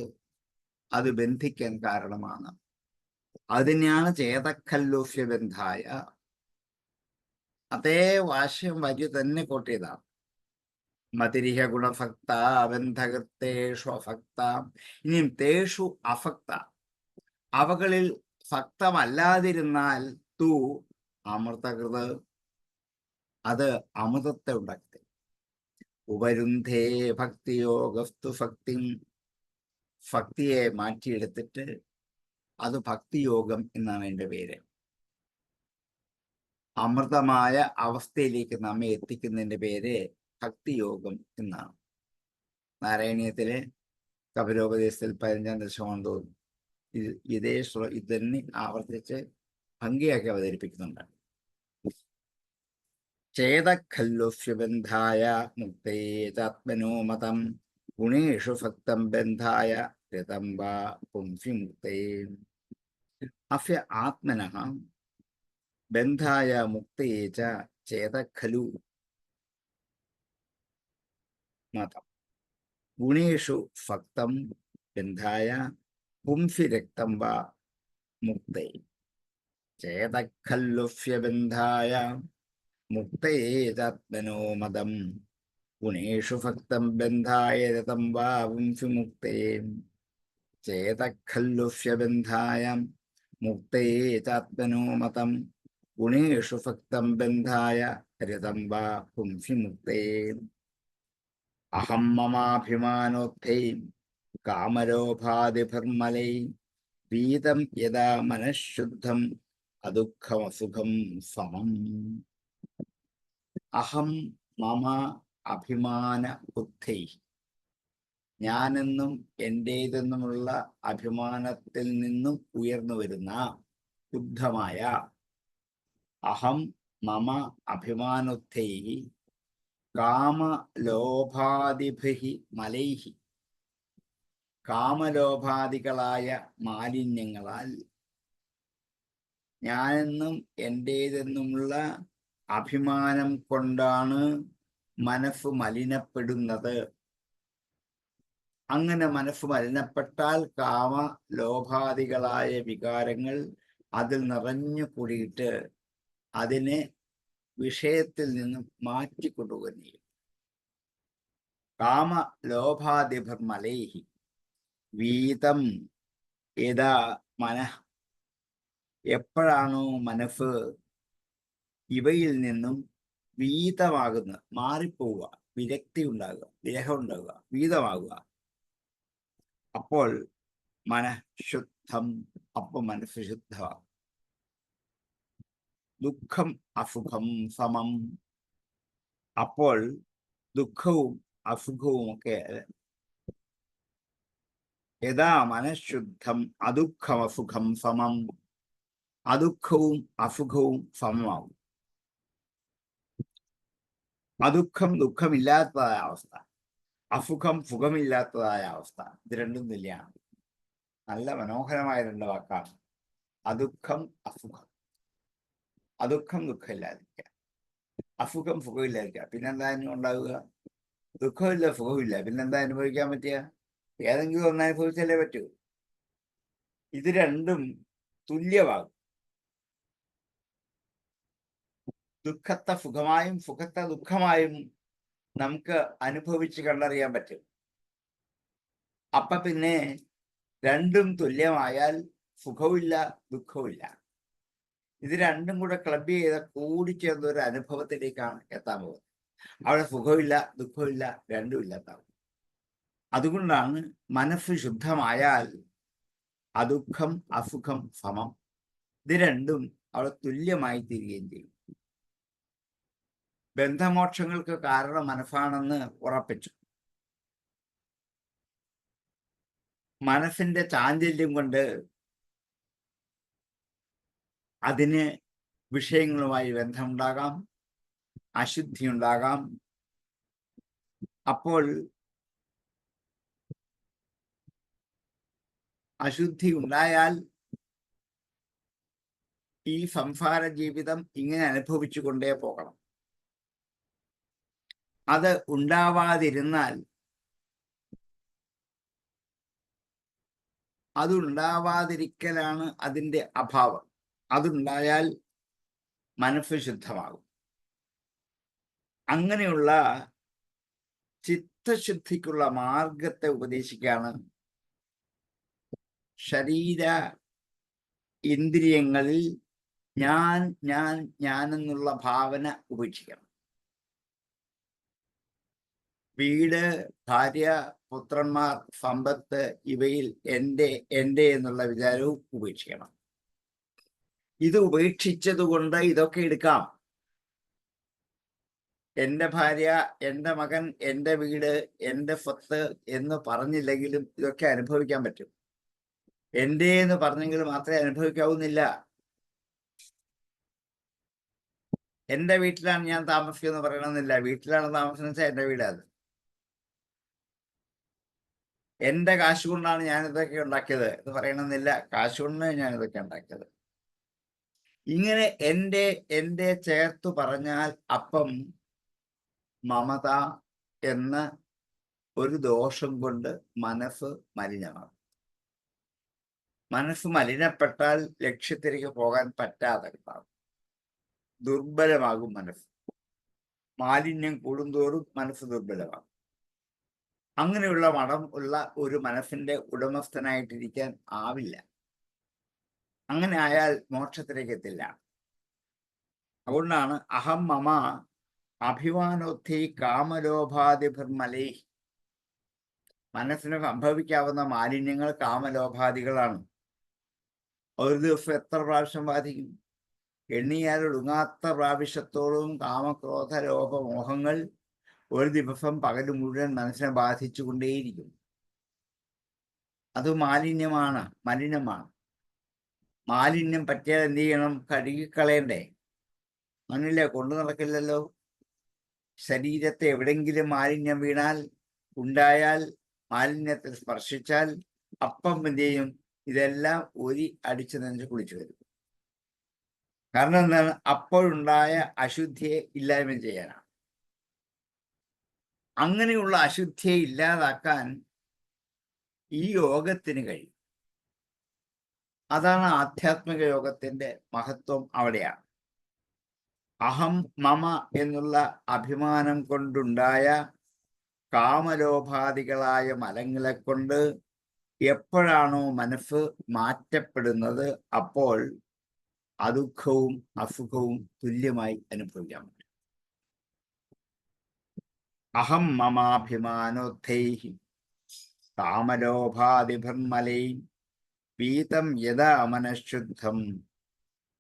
അത് ബന്ധിക്കാൻ കാരണമാണ്. അതിനെയാണ് ചേതക്കല്ലുഷ്യ ബന്ധായ. അതേ വാശ്യം വരി തന്നെ കോട്ടിയതാണ്. മതിരിഹ ഗുണഭക്ത ബന്ധകൃത്തേഷു അഭക്ത. ഇനിയും തേഷു അഭക്ത, അവകളിൽ ഭക്തമല്ലാതിരുന്നാൽ തു അമൃതകൃത്, അത് അമൃതത്തെ ഉണ്ടാക്കി. ഉപരുന്ധേ ഭക്തിയോഗസ്തു ഭക്തി, ഭക്തിയെ മാറ്റിയെടുത്തിട്ട് അത് ഭക്തിയോഗം എന്നാണ് എൻ്റെ പേര്. അമൃതമായ അവസ്ഥയിലേക്ക് നമ്മെ എത്തിക്കുന്നതിൻ്റെ പേര് ഭക്തിയോഗം എന്നാണ്. നാരായണീയത്തിലെ കപിലോപദേശത്തിൽ 15-ാം ദശകം തോന്നുന്നു ഇത് തന്നെ ആവർത്തിച്ച് ഭംഗിയാക്കി അവതരിപ്പിക്കുന്നുണ്ട്. ചേതഖല്ലുഷ്യബന്ധായ മുക്തേതാത്മനോ മതം ഗുണേഷു ഭക്തം ബന്ധായ രതം വാ പുംസി മുക്തേ. അസ്യ ആത്മനഃ ബന്ധായ മുക്തേച ചേതഖലു മതം ഗുണേഷു ഭക്തം ബന്ധായ പുംസി രക്തം വാ മുക്തേ. ചേതഖല്ലുഷ്യബന്ധായ മുക്തയേതാത്മനോ മതം ഗുണേഷു ഭക്തം ബന്ധായ രതം വാ പുംസി മുക്തേ. ചേതഖല്ലുഷ്യബന്ധായ മുക്തയേതാത്മനോ മതം ഗുണേഷു ഭക്തം ബന്ധായ രതം വാ പുംസി മുക്തേ. അഹം മമാഭിമാനോത്ഥൈ കാമലോഭാദിഭിർമലൈ വീതം യഥാ മനഃശുദ്ധം അദുഃഖമസുഖം സമം. അഹം മമ അഭിമാന ബുദ്ധൈ, ഞാനെന്നും എൻ്റേതെന്നുമുള്ള അഭിമാനത്തിൽ നിന്നും ഉയർന്നു വരുന്ന ശുദ്ധമായ അഹം മമ അഭിമാനോത്തൈ കാമലോഭാദിഭിഹി മലൈഹി, കാമലോഭാദികളായ മാലിന്യങ്ങളാൽ ഞാനെന്നും എൻ്റേതെന്നുമുള്ള അഭിമാനം കൊണ്ടാണ് മനസ്സ് മലിനപ്പെടുന്നത്. അങ്ങനെ മനസ്സ് മലിനപ്പെട്ടാൽ കാമ ലോഭാദികളായ വികാരങ്ങൾ അതിൽ നിറഞ്ഞു കൂടിയിട്ട് അതിനെ വിഷയത്തിൽ നിന്നും മാറ്റിക്കൊണ്ടുപോകുകയും ചെയ്യും. കാമ ലോഭാദിഭിർമലൈഹി വീതം യഥാ മനഃ, എപ്പോഴാണോ മനസ്സ് ഇവയിൽ നിന്നും വീതമാകുന്നത്, മാറിപ്പോവുക, വിരക്തി ഉണ്ടാകുക, വിരഹം ഉണ്ടാകുക, വീതമാകുക, അപ്പോൾ മനഃശുദ്ധം, അപ്പോൾ മനസ്സ് ശുദ്ധമാകും. ദുഃഖം അസുഖം സമം, അപ്പോൾ ദുഃഖവും അസുഖവും ഒക്കെ യഥാ മനഃശുദ്ധം അദുഃഖം അസുഖം സമം, അദുഃഖവും അസുഖവും സമമാകും. അദുഃഖം ദുഃഖമില്ലാത്തതായ അവസ്ഥ, അസുഖം സുഖമില്ലാത്തതായ അവസ്ഥ, ഇത് രണ്ടും തുല്യമാണ്. നല്ല മനോഹരമായ രണ്ട് വാക്കാണ്. അദുഃഖം അസുഖം. അദുഃഖം ദുഃഖമില്ലാതിരിക്കുക, അസുഖം സുഖമില്ലാതിരിക്കുക. പിന്നെന്താ ഉണ്ടാവുക? ദുഃഖമില്ല സുഖമില്ല, പിന്നെന്താ അനുഭവിക്കാൻ പറ്റുക? ഏതെങ്കിലും ഒന്ന് അനുഭവിച്ചല്ലേ പറ്റൂ. ഇത് രണ്ടും തുല്യമാകും. ദുഃഖത്തെ സുഖമായും സുഖത്തെ ദുഃഖമായും നമുക്ക് അനുഭവിച്ച് കണ്ടറിയാൻ പറ്റും. അപ്പൊ പിന്നെ രണ്ടും തുല്യമായാൽ സുഖവുമില്ല ദുഃഖവുമില്ല. ഇത് രണ്ടും കൂടെ ക്ലബ് ചെയ്ത കൂടിച്ചേർന്ന ഒരു അനുഭവത്തിലേക്കാണ് എത്താൻ പോകുന്നത്. അവിടെ സുഖമില്ല ദുഃഖമില്ല രണ്ടും ഇല്ലാത്താവും. അതുകൊണ്ടാണ് മനസ്സ് ശുദ്ധമായാൽ അദുഃഖം അസുഖം സമം, ഇത് രണ്ടും അവിടെ തുല്യമായി തീരുകയും ചെയ്യും. ബന്ധമോക്ഷങ്ങൾക്ക് കാരണം മനസ്സാണെന്ന് ഉറപ്പിച്ചു. മനസ്സിന്റെ ചാഞ്ചല്യം കൊണ്ട് അതിന് വിഷയങ്ങളുമായി ബന്ധമുണ്ടാകാം, അശുദ്ധി ഉണ്ടാകാം. അപ്പോൾ അശുദ്ധി ഉണ്ടായാൽ ഈ സംസാര ജീവിതം ഇങ്ങനെ അനുഭവിച്ചു കൊണ്ടേ പോകണം. അത് ഉണ്ടാവാതിരുന്നാൽ, അതുണ്ടാവാതിരിക്കലാണ് അതിൻ്റെ അഭാവം. അതുണ്ടായാൽ മനസ്സ് ശുദ്ധമാകും. അങ്ങനെയുള്ള ചിത്തശുദ്ധിക്കുള്ള മാർഗത്തെ ഉപദേശിക്കുകയാണ്. ശരീര ഇന്ദ്രിയങ്ങളിൽ ഞാൻ ഞാൻ ഞാൻ എന്നുള്ള ഭാവന ഉപേക്ഷിക്കണം. വീട്, ഭാര്യ, പുത്രന്മാർ, സമ്പത്ത് ഇവയിൽ എൻ്റെ എൻ്റെ എന്നുള്ള വിചാരവും ഉപേക്ഷിക്കണം. ഇത് ഉപേക്ഷിച്ചത് കൊണ്ട് ഇതൊക്കെ എടുക്കാം. എൻ്റെ ഭാര്യ, എൻ്റെ മകൻ, എൻ്റെ വീട്, എൻ്റെ സ്വത്ത് എന്ന് പറഞ്ഞില്ലെങ്കിലും ഇതൊക്കെ അനുഭവിക്കാൻ പറ്റും. എൻ്റെ എന്ന് പറഞ്ഞെങ്കിൽ മാത്രമേ അനുഭവിക്കാവുന്നില്ല. എൻ്റെ വീട്ടിലാണ് ഞാൻ താമസിക്കുന്നത് പറയണമെന്നില്ല. വീട്ടിലാണ് താമസം വെച്ചാൽ എൻ്റെ വീടാണ്. എൻ്റെ കാശ് കൊണ്ടാണ് ഞാൻ ഇതൊക്കെ ഉണ്ടാക്കിയത് എന്ന് പറയണമെന്നില്ല. കാശ് കൊണ്ടാണ് ഞാൻ ഇതൊക്കെ ഉണ്ടാക്കിയത്. ഇങ്ങനെ എൻ്റെ എൻ്റെ ചേർത്തു പറഞ്ഞാൽ അപ്പം മമത എന്ന ഒരു ദോഷം കൊണ്ട് മനസ്സ് മലിനമാകും. മനസ്സ് മലിനപ്പെട്ടാൽ ലക്ഷ്യത്തിലേക്ക് പോകാൻ പറ്റാതെ ഉണ്ടാകും. ദുർബലമാകും മനസ്സ്. മാലിന്യം കൂടുന്തോറും മനസ്സ് ദുർബലമാകും. അങ്ങനെയുള്ള മണം ഉള്ള ഒരു മനസ്സിന്റെ ഉടമസ്ഥനായിട്ടിരിക്കാൻ ആവില്ല. അങ്ങനെ ആയാൽ മോക്ഷത്തിലേക്ക് എത്തില്ല. അതുകൊണ്ടാണ് അഹം മമ അഭിമാനോത്തി കാമലോഭാദിഭിർമലൈ. മനസ്സിന് സംഭവിക്കാവുന്ന മാലിന്യങ്ങൾ കാമലോഭാദികളാണ്. ഒരു ദിവസം എത്ര പ്രാവശ്യം ബാധിക്കും? എണ്ണിയാൽ ഒടുങ്ങാത്ത പ്രാവശ്യത്തോളം കാമക്രോധ ലോഭമോഹങ്ങൾ ഒരു ദിവസം പകൽ മുഴുവൻ മനസ്സിനെ ബാധിച്ചു കൊണ്ടേയിരിക്കും. അത് മലിനമാണ്. മാലിന്യം പറ്റിയാൽ എന്ത് ചെയ്യണം? കഴുകിക്കളയണ്ടേ? അങ്ങനെയല്ലേ? കൊണ്ടു നടക്കില്ലല്ലോ. ശരീരത്തെ എവിടെങ്കിലും മാലിന്യം വീണാൽ ഉണ്ടായാൽ, മാലിന്യത്തിൽ സ്പർശിച്ചാൽ അപ്പം എന്ത് ചെയ്യും? ഇതെല്ലാം അടിച്ചു നനച്ച് കുളിച്ചു വരും. കാരണം എന്താണ്? അപ്പോഴുണ്ടായ അശുദ്ധിയെ ഇല്ലായ്മ ചെയ്യാനാണ്. അങ്ങനെയുള്ള അശുദ്ധിയെ ഇല്ലാതാക്കാൻ ഈ യോഗത്തിന് കഴിയും. അതാണ് ആധ്യാത്മിക യോഗത്തിന്റെ മഹത്വം. അവിടെയാണ് അഹം മമ എന്നുള്ള അഭിമാനം കൊണ്ടുണ്ടായ കാമലോഭാദികളായ മലങ്ങളെ കൊണ്ട് എപ്പോഴാണോ മനസ്സ് മാറ്റപ്പെടുന്നത്, അപ്പോൾ അദുഃഖവും അസുഖവും തുല്യമായി അനുഭവിക്കാൻ പറ്റും. അഹം മമാഭിമാനോദ്ധൈഹി കാമലോഭാദിഭിർമലൈ പീതം യഥാ മനഃശുദ്ധം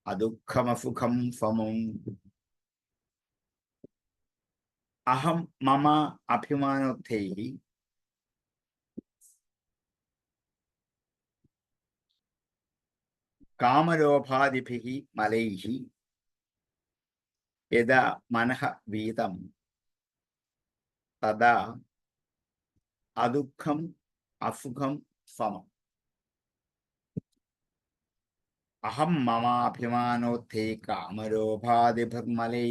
അദുഃഖമസുഖം സമം. അഹം മമ അഭിമാനോദ്ധൈഹി കാമലോഭാദിഭിः മലൈः യഥാ മനഃ വീതം തദാ അദുഃഖം അസുഖം സമം. അഹം മമാഭിമാനോദ്ധൈ കാമലോഭാദിഭിർമലൈ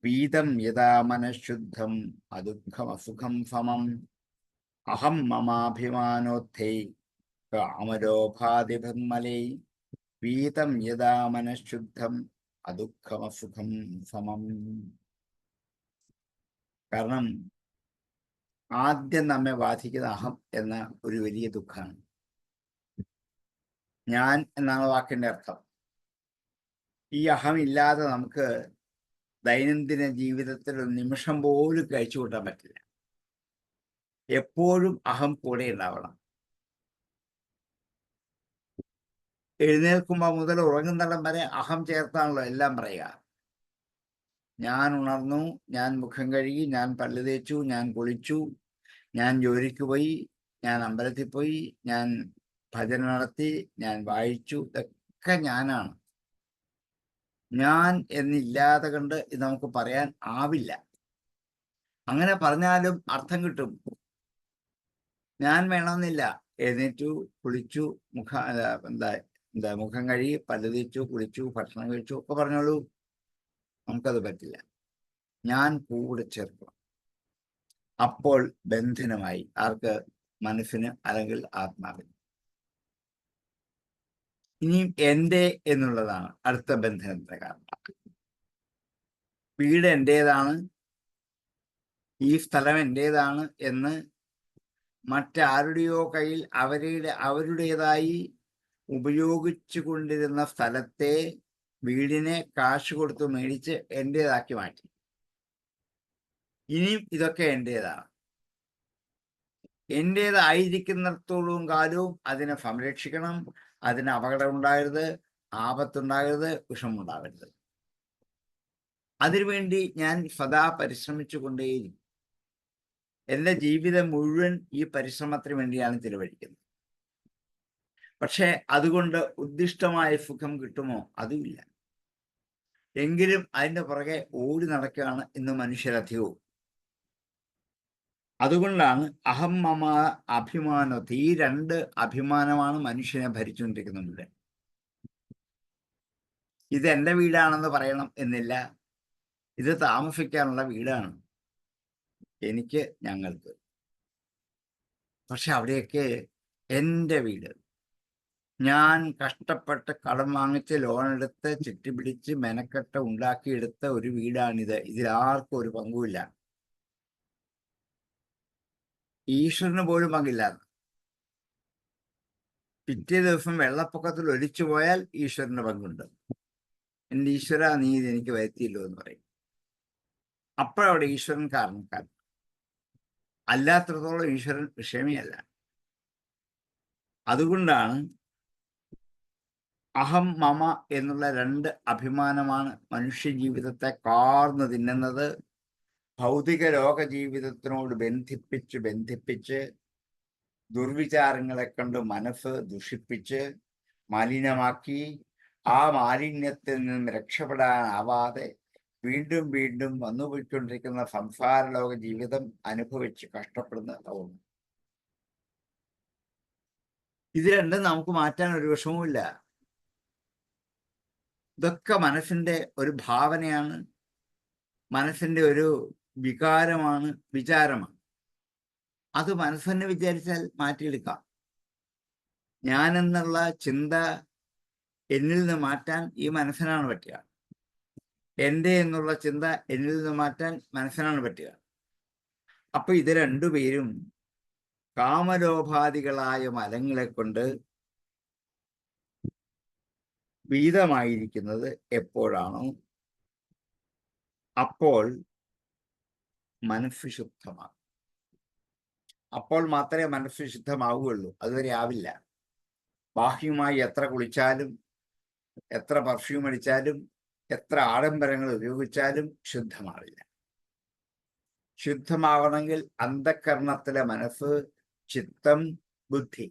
വീതം യഥാ മനഃശുദ്ധം അദുഃഖം അസുഖം സമം. അഹം മമാഭിമാനോദ്ധൈ കാമലോഭാദിഭിർമലൈ വീതം യഥാ മനഃശുദ്ധം അദുഃഖമസുഖം സമം. കാരണം ആദ്യം നമ്മെ ബാധിക്കുന്ന അഹം എന്ന ഒരു വലിയ ദുഃഖമാണ്. ഞാൻ എന്നാണ് വാക്കിന്റെ അർത്ഥം. ഈ അഹം ഇല്ലാതെ നമുക്ക് ദൈനംദിന ജീവിതത്തിൽ ഒരു നിമിഷം പോലും കഴിച്ചു കൂട്ടാൻ പറ്റില്ല. എപ്പോഴും അഹം കൂടെ ഉണ്ടാവണം. എഴുന്നേൽക്കുമ്പോൾ മുതൽ ഉറങ്ങുന്നിടം വരെ അഹം ചേർത്താണല്ലോ എല്ലാം പറയുക. ഞാൻ ഉണർന്നു, ഞാൻ മുഖം കഴുകി, ഞാൻ പല്ല് തേച്ചു, ഞാൻ കുളിച്ചു, ഞാൻ ജോലിക്ക് പോയി, ഞാൻ അമ്പലത്തിൽ പോയി, ഞാൻ ഭജന നടത്തി, ഞാൻ വായിച്ചു, ഇതൊക്കെ ഞാനാണ്. ഞാൻ എന്നില്ലാതെ കണ്ട് ഇത് നമുക്ക് പറയാൻ ആവില്ല. അങ്ങനെ പറഞ്ഞാലും അർത്ഥം കിട്ടും. ഞാൻ വേണമെന്നില്ല. എഴുന്നേറ്റു, കുളിച്ചു, മുഖം കഴുകി, പല്ല് തേച്ചു, കുളിച്ചു, ഭക്ഷണം കഴിച്ചു ഒക്കെ പറഞ്ഞോളൂ, നമുക്കത് പറ്റില്ല. ഞാൻ കൂടെ ചേർക്കണം. അപ്പോൾ ബന്ധനമായി. ആർക്ക്? മനസ്സിന്, അല്ലെങ്കിൽ ആത്മാവിന്. ഇനിയും എൻ്റെ എന്നുള്ളതാണ് അടുത്ത ബന്ധനത്തിന്റെ കാരണം. വീട് എൻ്റേതാണ്, ഈ സ്ഥലം എൻ്റേതാണ് എന്ന് മറ്റാരുടെയോ കയ്യിൽ അവരുടേതായി ഉപയോഗിച്ചു കൊണ്ടിരുന്ന സ്ഥലത്തെ, വീടിനെ കാശ് കൊടുത്ത് മേടിച്ച് എൻ്റേതാക്കി മാറ്റി. ഇനിയും ഇതൊക്കെ എൻ്റേതാണ്. എൻ്റേതായിരിക്കുന്നിടത്തോളം കാലവും അതിനെ സംരക്ഷിക്കണം. അതിന് അപകടം ഉണ്ടാകരുത്, ആപത്തുണ്ടാകരുത്, വിഷമുണ്ടാകരുത്. അതിനുവേണ്ടി ഞാൻ സദാ പരിശ്രമിച്ചു കൊണ്ടേയിരിക്കും. എൻ്റെ ജീവിതം മുഴുവൻ ഈ പരിശ്രമത്തിന് വേണ്ടിയാണ് ചിലവഴിക്കുന്നത്. പക്ഷെ അതുകൊണ്ട് ഉദ്ദിഷ്ടമായ സുഖം കിട്ടുമോ? അതുമില്ല. എങ്കിലും അതിൻ്റെ പുറകെ ഓടി നടക്കുകയാണ് ഇന്ന് മനുഷ്യരധികവും. അതുകൊണ്ടാണ് അഹം മമ അഭിമാനത്തെ, ഈ രണ്ട് അഭിമാനമാണ് മനുഷ്യനെ ഭരിച്ചുകൊണ്ടിരിക്കുന്നത്. ഇത് എൻ്റെ വീടാണെന്ന് പറയണം എന്നില്ല. ഇത് താമസിക്കാനുള്ള വീടാണ് എനിക്ക്, ഞങ്ങൾക്ക്. പക്ഷെ അവിടെയൊക്കെ എൻ്റെ വീട്, ഞാൻ കഷ്ടപ്പെട്ട് കടം വാങ്ങിച്ച് ലോണെടുത്ത് ചുറ്റിപ്പിടിച്ച് മെനക്കെട്ട് ഉണ്ടാക്കിയെടുത്ത ഒരു വീടാണിത്. ഇതിലാർക്കും ഒരു പങ്കുമില്ല. ഈശ്വരന് പോലും പങ്കില്ലാതെ. പിറ്റേ ദിവസം വെള്ളപ്പൊക്കത്തിൽ ഒലിച്ചു പോയാൽ ഈശ്വരന് പങ്കുണ്ട്. എൻ്റെ ഈശ്വര, നീ ഇത് എനിക്ക് വരുത്തിയില്ലോ എന്ന് പറയും. അപ്പോഴവിടെ ഈശ്വരൻ കാരണക്കാരൻ. അല്ലാത്തിടത്തോളം ഈശ്വരൻ വിഷയമേ അല്ല. അതുകൊണ്ടാണ് അഹം മമ എന്നുള്ള രണ്ട് അഭിമാനമാണ് മനുഷ്യ ജീവിതത്തെ കാർന്നു തിന്നുന്നത്. ഭൗതിക ലോക ജീവിതത്തിനോട് ബന്ധിപ്പിച്ച് ദുർവിചാരങ്ങളെ കൊണ്ട് മനസ്സ് ദുഷിപ്പിച്ച് മലിനമാക്കി ആ മാലിന്യത്തിൽ നിന്നും രക്ഷപ്പെടാനാവാതെ വീണ്ടും വീണ്ടും വന്നുപോയിക്കൊണ്ടിരിക്കുന്ന സംസാര ലോക ജീവിതം അനുഭവിച്ച് കഷ്ടപ്പെടുന്ന തോന്നും. ഇത് രണ്ടും നമുക്ക് മാറ്റാൻ ഒരു വിഷമവുമില്ല. ഇതൊക്കെ മനസ്സിന്റെ ഒരു ഭാവനയാണ്, മനസ്സിന്റെ ഒരു വികാരമാണ്, വിചാരമാണ്. അത് മനസ്സെന്നെ വിചാരിച്ചാൽ മാറ്റിയെടുക്കാം. ഞാനെന്നുള്ള ചിന്ത എന്നിൽ നിന്ന് മാറ്റാൻ ഈ മനസ്സിനാണ് പറ്റുക. എൻ്റെ എന്നുള്ള ചിന്ത എന്നിൽ നിന്ന് മാറ്റാൻ മനസ്സിനാണ് പറ്റുക. അപ്പൊ ഇത് രണ്ടുപേരും കാമലോഭാദികളായ മലങ്ങളെ കൊണ്ട് വീതമായിരിക്കുന്നത് എപ്പോഴാണോ അപ്പോൾ മനസ്സ് ശുദ്ധമാകും. അപ്പോൾ മാത്രമേ മനസ്സ് ശുദ്ധമാവുകയുള്ളൂ. അതുവരെ ആവില്ല. ബാഹ്യമായി എത്ര കുളിച്ചാലും, എത്ര പെർഫ്യൂം അടിച്ചാലും, എത്ര ആഡംബരങ്ങൾ ഉപയോഗിച്ചാലും ശുദ്ധമാവില്ല. ശുദ്ധമാവണമെങ്കിൽ അന്ധകരണത്തിലെ മനസ്സ്, ചിത്തം, ബുദ്ധി,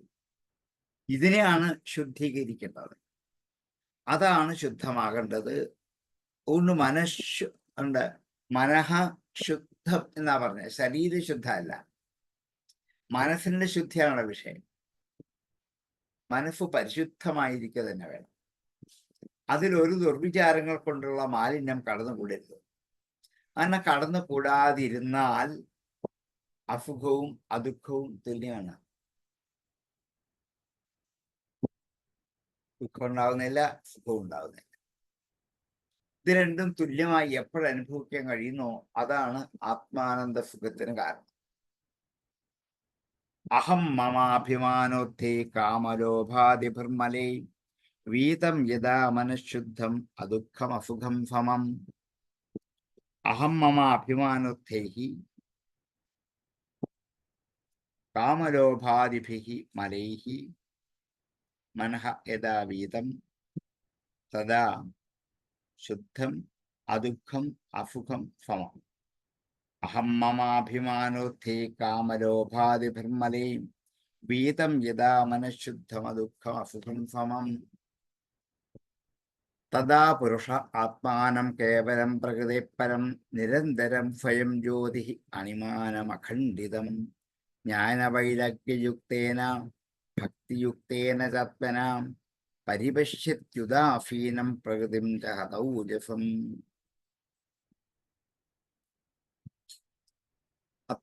ഇതിനെയാണ് ശുദ്ധീകരിക്കേണ്ടത്. അതാണ് ശുദ്ധമാകേണ്ടത്. ഒന്ന് മനഃ ശുദ്ധം എന്നാ പറഞ്ഞ, ശരീര ശുദ്ധമല്ല, മനസ്സിന്റെ ശുദ്ധിയാണ് വിഷയം. മനസ്സ് പരിശുദ്ധമായിരിക്കുക തന്നെ വേണം. അതിലൊരു ദുർവിചാരങ്ങൾ കൊണ്ടുള്ള മാലിന്യം കടന്നുകൂടരുത്. അങ്ങനെ കടന്നുകൂടാതിരുന്നാൽ അസുഖവും അദുഃഖവും തുല്യമാണ്. ദുഃഖം ഉണ്ടാകുന്നില്ല, സുഖവും ഉണ്ടാകുന്നില്ല. ഇത് രണ്ടും തുല്യമായി എപ്പോഴനുഭവിക്കാൻ കഴിയുന്നോ അതാണ് ആത്മാനന്ദ സുഖത്തിന് കാരണം. അഹം മമാഭിമാനോദ്ധേ കാമലോഭാദിഭിർമലേ വീതം യഥാ മനഃശുദ്ധം അദുഃഖം അസുഖം സമം. അഹം മമ അഭിമാനോദ്ധൈഹി കാമലോഭാദിഭിഃ മലൈഹി മനഃ യഥാ വീതം തദാ ശുദ്ധം അദുഃഖം അസുഖം സമം. അഹം മമാഭിമാനോദ്ധേ കാമലോഭാദിഭിർമലേ വീതം യഥാ മനഃശുദ്ധം അദുഃഖം അസുഖം സമം. തദാ പുരുഷ ആത്മാനം കേവലം പ്രകൃതിപരം നിരന്തരം സ്വയം ജ്യോതി അണിമാനമഖണ്ഡിതം ജ്ഞാനവൈരാഗ്യയുക്തേന ഭക്തിയുക്തേന ചാത്മന പരിപശ്യത്യുദാസീനം പ്രകൃതിം ച ഹതൗജസം.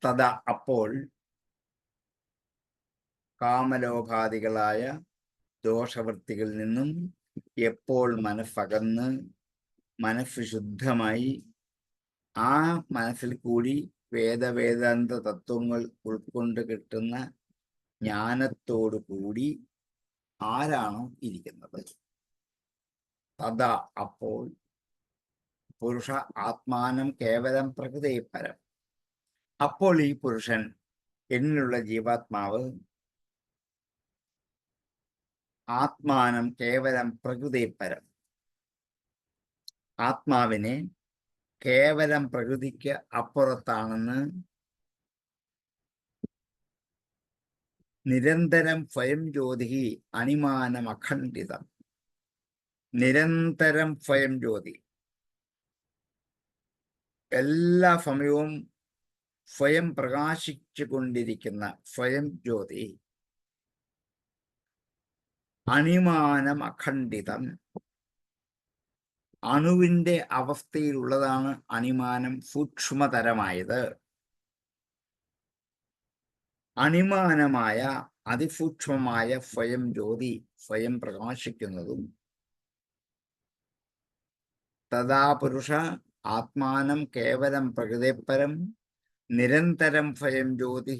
തദാ അപ്പോൾ കാമലോഭാദികളായ ദോഷവൃത്തികളിൽ നിന്നും എപ്പോൾ മനസ്സകന്ന് മനസ്സ് ശുദ്ധമായി ആ മനസ്സിൽ കൂടി വേദവേദാന്ത തത്വങ്ങൾ ഉൾക്കൊണ്ട് കിട്ടുന്ന ജ്ഞാനത്തോടു കൂടി ആരാണോ ഇരിക്കുന്നത്, തഥാ അപ്പോൾ പുരുഷ ആത്മാനം കേവലം പ്രകൃതിപരം, അപ്പോൾ ഈ പുരുഷൻ എന്നിലുള്ള ജീവാത്മാവ് ആത്മാനം കേവലം പ്രകൃതിപരം, ആത്മാവിനെ കേവലം പ്രകൃതിക്ക് അപ്പുറത്താണെന്ന് നിരന്തരം സ്വയം ജ്യോതി അണിമാനം അഖണ്ഡിതം. നിരന്തരം സ്വയം ജ്യോതി, എല്ലാ സമയവും സ്വയം പ്രകാശിച്ചു കൊണ്ടിരിക്കുന്ന സ്വയം ജ്യോതി. അണിമാനം അഖണ്ഡിതം, അണുവിന്റെ അവസ്ഥയിലുള്ളതാണ് അണിമാനം, സൂക്ഷ്മതരമായത്. അണിമാനമായ അതിസൂക്ഷ്മമായ സ്വയം ജ്യോതി സ്വയം പ്രകാശിക്കുന്നതും. തഥാ പുരുഷ ആത്മാനം കേവലം പ്രകൃതിപരം നിരന്തരം സ്വയം ജ്യോതി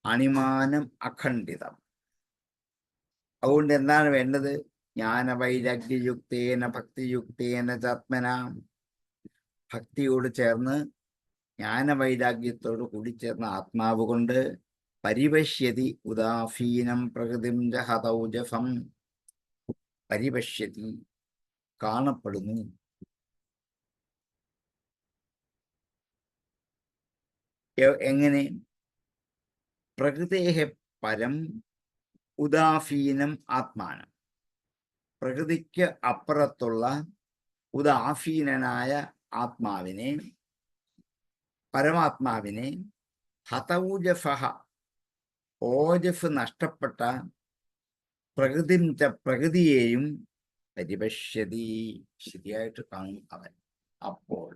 അണിമാനം അഖണ്ഡിതം. അതുകൊണ്ട് എന്താണ് വേണ്ടത്? ജ്ഞാനവൈരാഗ്യയുക്തേന ഭക്തിയുക്തേന ചാത്മന, ഭക്തിയോട് ചേർന്ന് ജ്ഞാനവൈരാഗ്യത്തോട് കൂടി ചേർന്ന ആത്മാവ് കൊണ്ട് പരിപശ്യതി ഉദാസീനം പ്രകൃതിം ച ഹതൗജസം. പരിപശ്യതി കാണപ്പെടുന്നു. എങ്ങനെ? പ്രകൃതേഹ പരം ഉദാഫീനം ആത്മാനം. പ്രകൃതിക്ക് അപ്പുറത്തുള്ള ഉദാഫീനനായ ആത്മാവിനെ, പരമാത്മാവിനെ, ഹതൗജഫഹ ഓജഫ് നഷ്ടപ്പെട്ട പ്രകൃതിയെയും പരിപശ്യതി ശരിയായിട്ട് കാണും അവൻ. അപ്പോൾ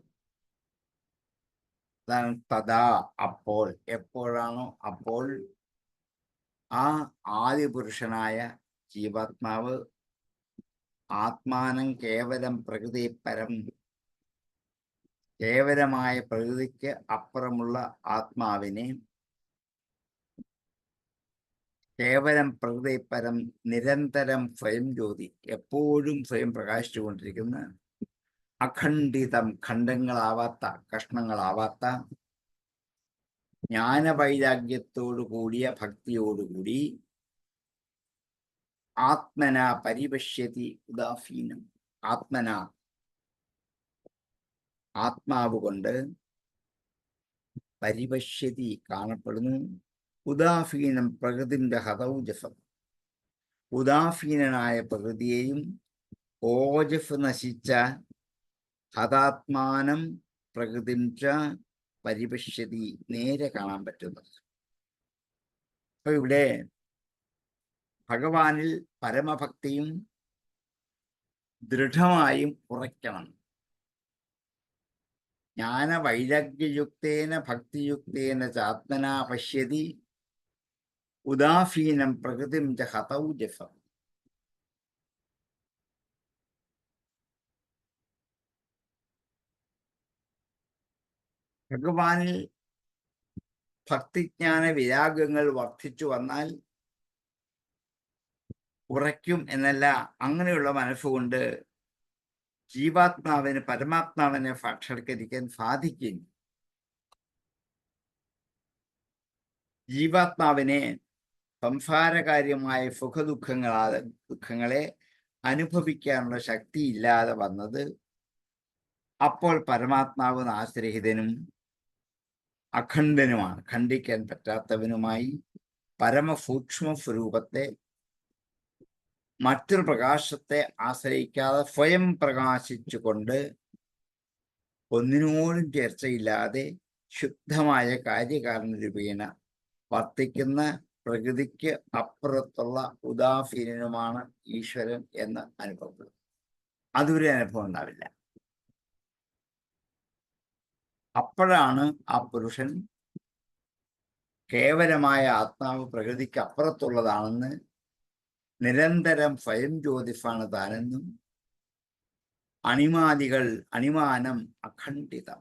തഥാ അപ്പോൾ, എപ്പോഴാണോ അപ്പോൾ ആ ആദിപുരുഷനായ ജീവാത്മാവ് ആത്മാനം കേവലം പ്രകൃതി പരം, കേവലമായ പ്രകൃതിക്ക് അപ്പുറമുള്ള ആത്മാവിനെ, കേവലം പ്രകൃതി പരം നിരന്തരം സ്വയം ജ്യോതി, എപ്പോഴും സ്വയം പ്രകാശിച്ചുകൊണ്ടിരിക്കുന്ന അഖണ്ഡിതം, ഖണ്ഡങ്ങളാവാത്ത, കഷ്ണങ്ങളാവാത്ത ജ്ഞാനവൈരാഗ്യത്തോടു കൂടിയ ഭക്തിയോടുകൂടി ആത്മന പരിപശ്യതി ഉദാഫീനം. ആത്മന ആത്മാവ് കൊണ്ട് പരിപശ്യതി കാണപ്പെടുന്നു. ഉദാഫീനം പ്രകൃതിന്റെ ഹതൗജഫം, ഉദാഫീനനായ പ്രകൃതിയെയും ഓജഫ് നശിച്ച ഹതാത്മാനം പ്രകൃതിം ച പരിപശ്യതി, നേരെ കാണാൻ പറ്റുന്നത്. അപ്പൊ ഇവിടെ ഭഗവാനിൽ പരമഭക്തിയും ദൃഢമായും ഉറയ്ക്കണം. ജ്ഞാനവൈരാഗ്യയുക്തേന ഭക്തിയുക്തേന ചാത്മനാ പശ്യതി ഉദാഫീനം പ്രകൃതിം ച ഹതൗജഫം. ഭഗവാനിൽ ഭക്തിജ്ഞാന വിരാഗങ്ങൾ വർദ്ധിച്ചു വന്നാൽ ഉറയ്ക്കും എന്നല്ല, അങ്ങനെയുള്ള മനസ്സുകൊണ്ട് ജീവാത്മാവിന് പരമാത്മാവിനെ സാക്ഷാത്കരിക്കാൻ സാധിക്കും. ജീവാത്മാവിനെ സംസാരകാര്യമായ ദുഃഖങ്ങളെ അനുഭവിക്കാനുള്ള ശക്തി ഇല്ലാതെ വന്നത് അപ്പോൾ പരമാത്മാവ് നാശരഹിതനും അഖണ്ഡനുമാണ്. ഖണ്ഡിക്കാൻ പറ്റാത്തവനുമായി പരമസൂക്ഷ്മ സ്വരൂപത്തെ മറ്റൊരു പ്രകാശത്തെ ആശ്രയിക്കാതെ സ്വയം പ്രകാശിച്ചുകൊണ്ട് ഒന്നിനോടും ചേർച്ചയില്ലാതെ ശുദ്ധമായ കാര്യകാരണ രൂപേണ വർത്തിക്കുന്ന പ്രകൃതിക്ക് അപ്പുറത്തുള്ള ഉദാസീനനുമാണ് ഈശ്വരൻ എന്ന് അനുഭവപ്പെടും. അതൊരു അനുഭവം ഉണ്ടാവില്ല. അപ്പോഴാണ് ആ പുരുഷൻ കേവലമായ ആത്മാവ് പ്രകൃതിക്ക് അപ്പുറത്തുള്ളതാണെന്ന്, നിരന്തരം സ്വയം ജ്യോതിസാണ് താനെന്നും, അണിമാനം അഖണ്ഡിതം,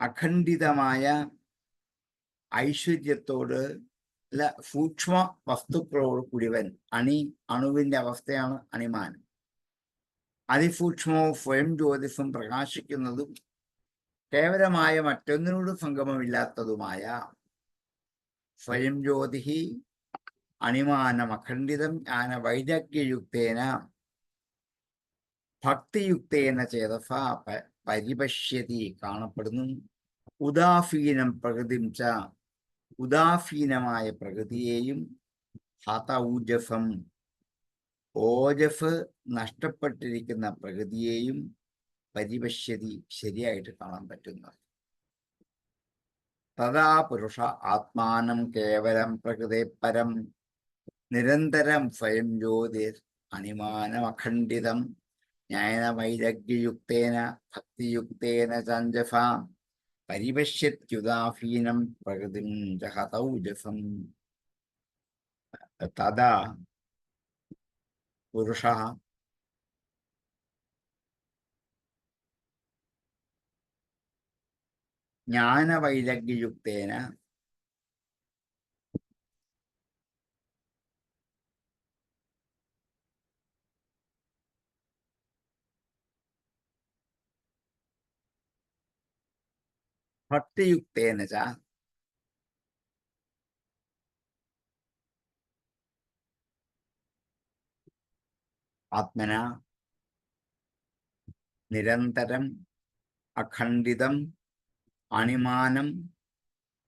അഖണ്ഡിതമായ ഐശ്വര്യത്തോട് സൂക്ഷ്മ വസ്തുക്കളോട് കൂടിയവൻ. അണുവിന്റെ അവസ്ഥയാണ് അണിമാനം. അതിസൂക്ഷ്മവും സ്വയം ജ്യോതിസും പ്രകാശിക്കുന്നതും കേവലമായ മറ്റൊന്നിനോട് സംഗമമില്ലാത്തതുമായ സ്വയം ജ്യോതി അണിമാനം അഖണ്ഡിതം ജ്ഞാന വൈരാഗ്യയുക്തേന ഭക്തിയുക്തേന ചേതസ പരിപശ്യതി കാണപ്പെടുന്നു. ഉദാസീനം പ്രകൃതിം ച, ഉദാസീനമായ പ്രകൃതിയെയും ഹതൗജഫം ഓജഫ് നഷ്ടപ്പെട്ടിരിക്കുന്ന പ്രകൃതിയെയും പരിപശ്യതി ശരിയായിട്ട് കാണാൻ പറ്റുന്നത്. തഥാ പുരുഷ ആത്മാനം കേവലം പ്രകൃതി പരം നിരന്തരം സ്വയം ജ്യോതിർ അണിമാനം അഖണ്ഡിതം ജ്ഞാനവൈരാഗ്യയുക്തേന ഭക്തിയുക്തേന ചഞ്ചഫ പരിപശ്യത്യുദാസീനം പ്രകൃതിം ച ഹതൗജഫം. തഥാ പുരുഷ ജ്ഞാനവൈരാഗ്യയുക്തേന ഭക്തിയുക്തേന ച ആത്മന നിരന്തരം അഖണ്ഡിതം അണിമാനം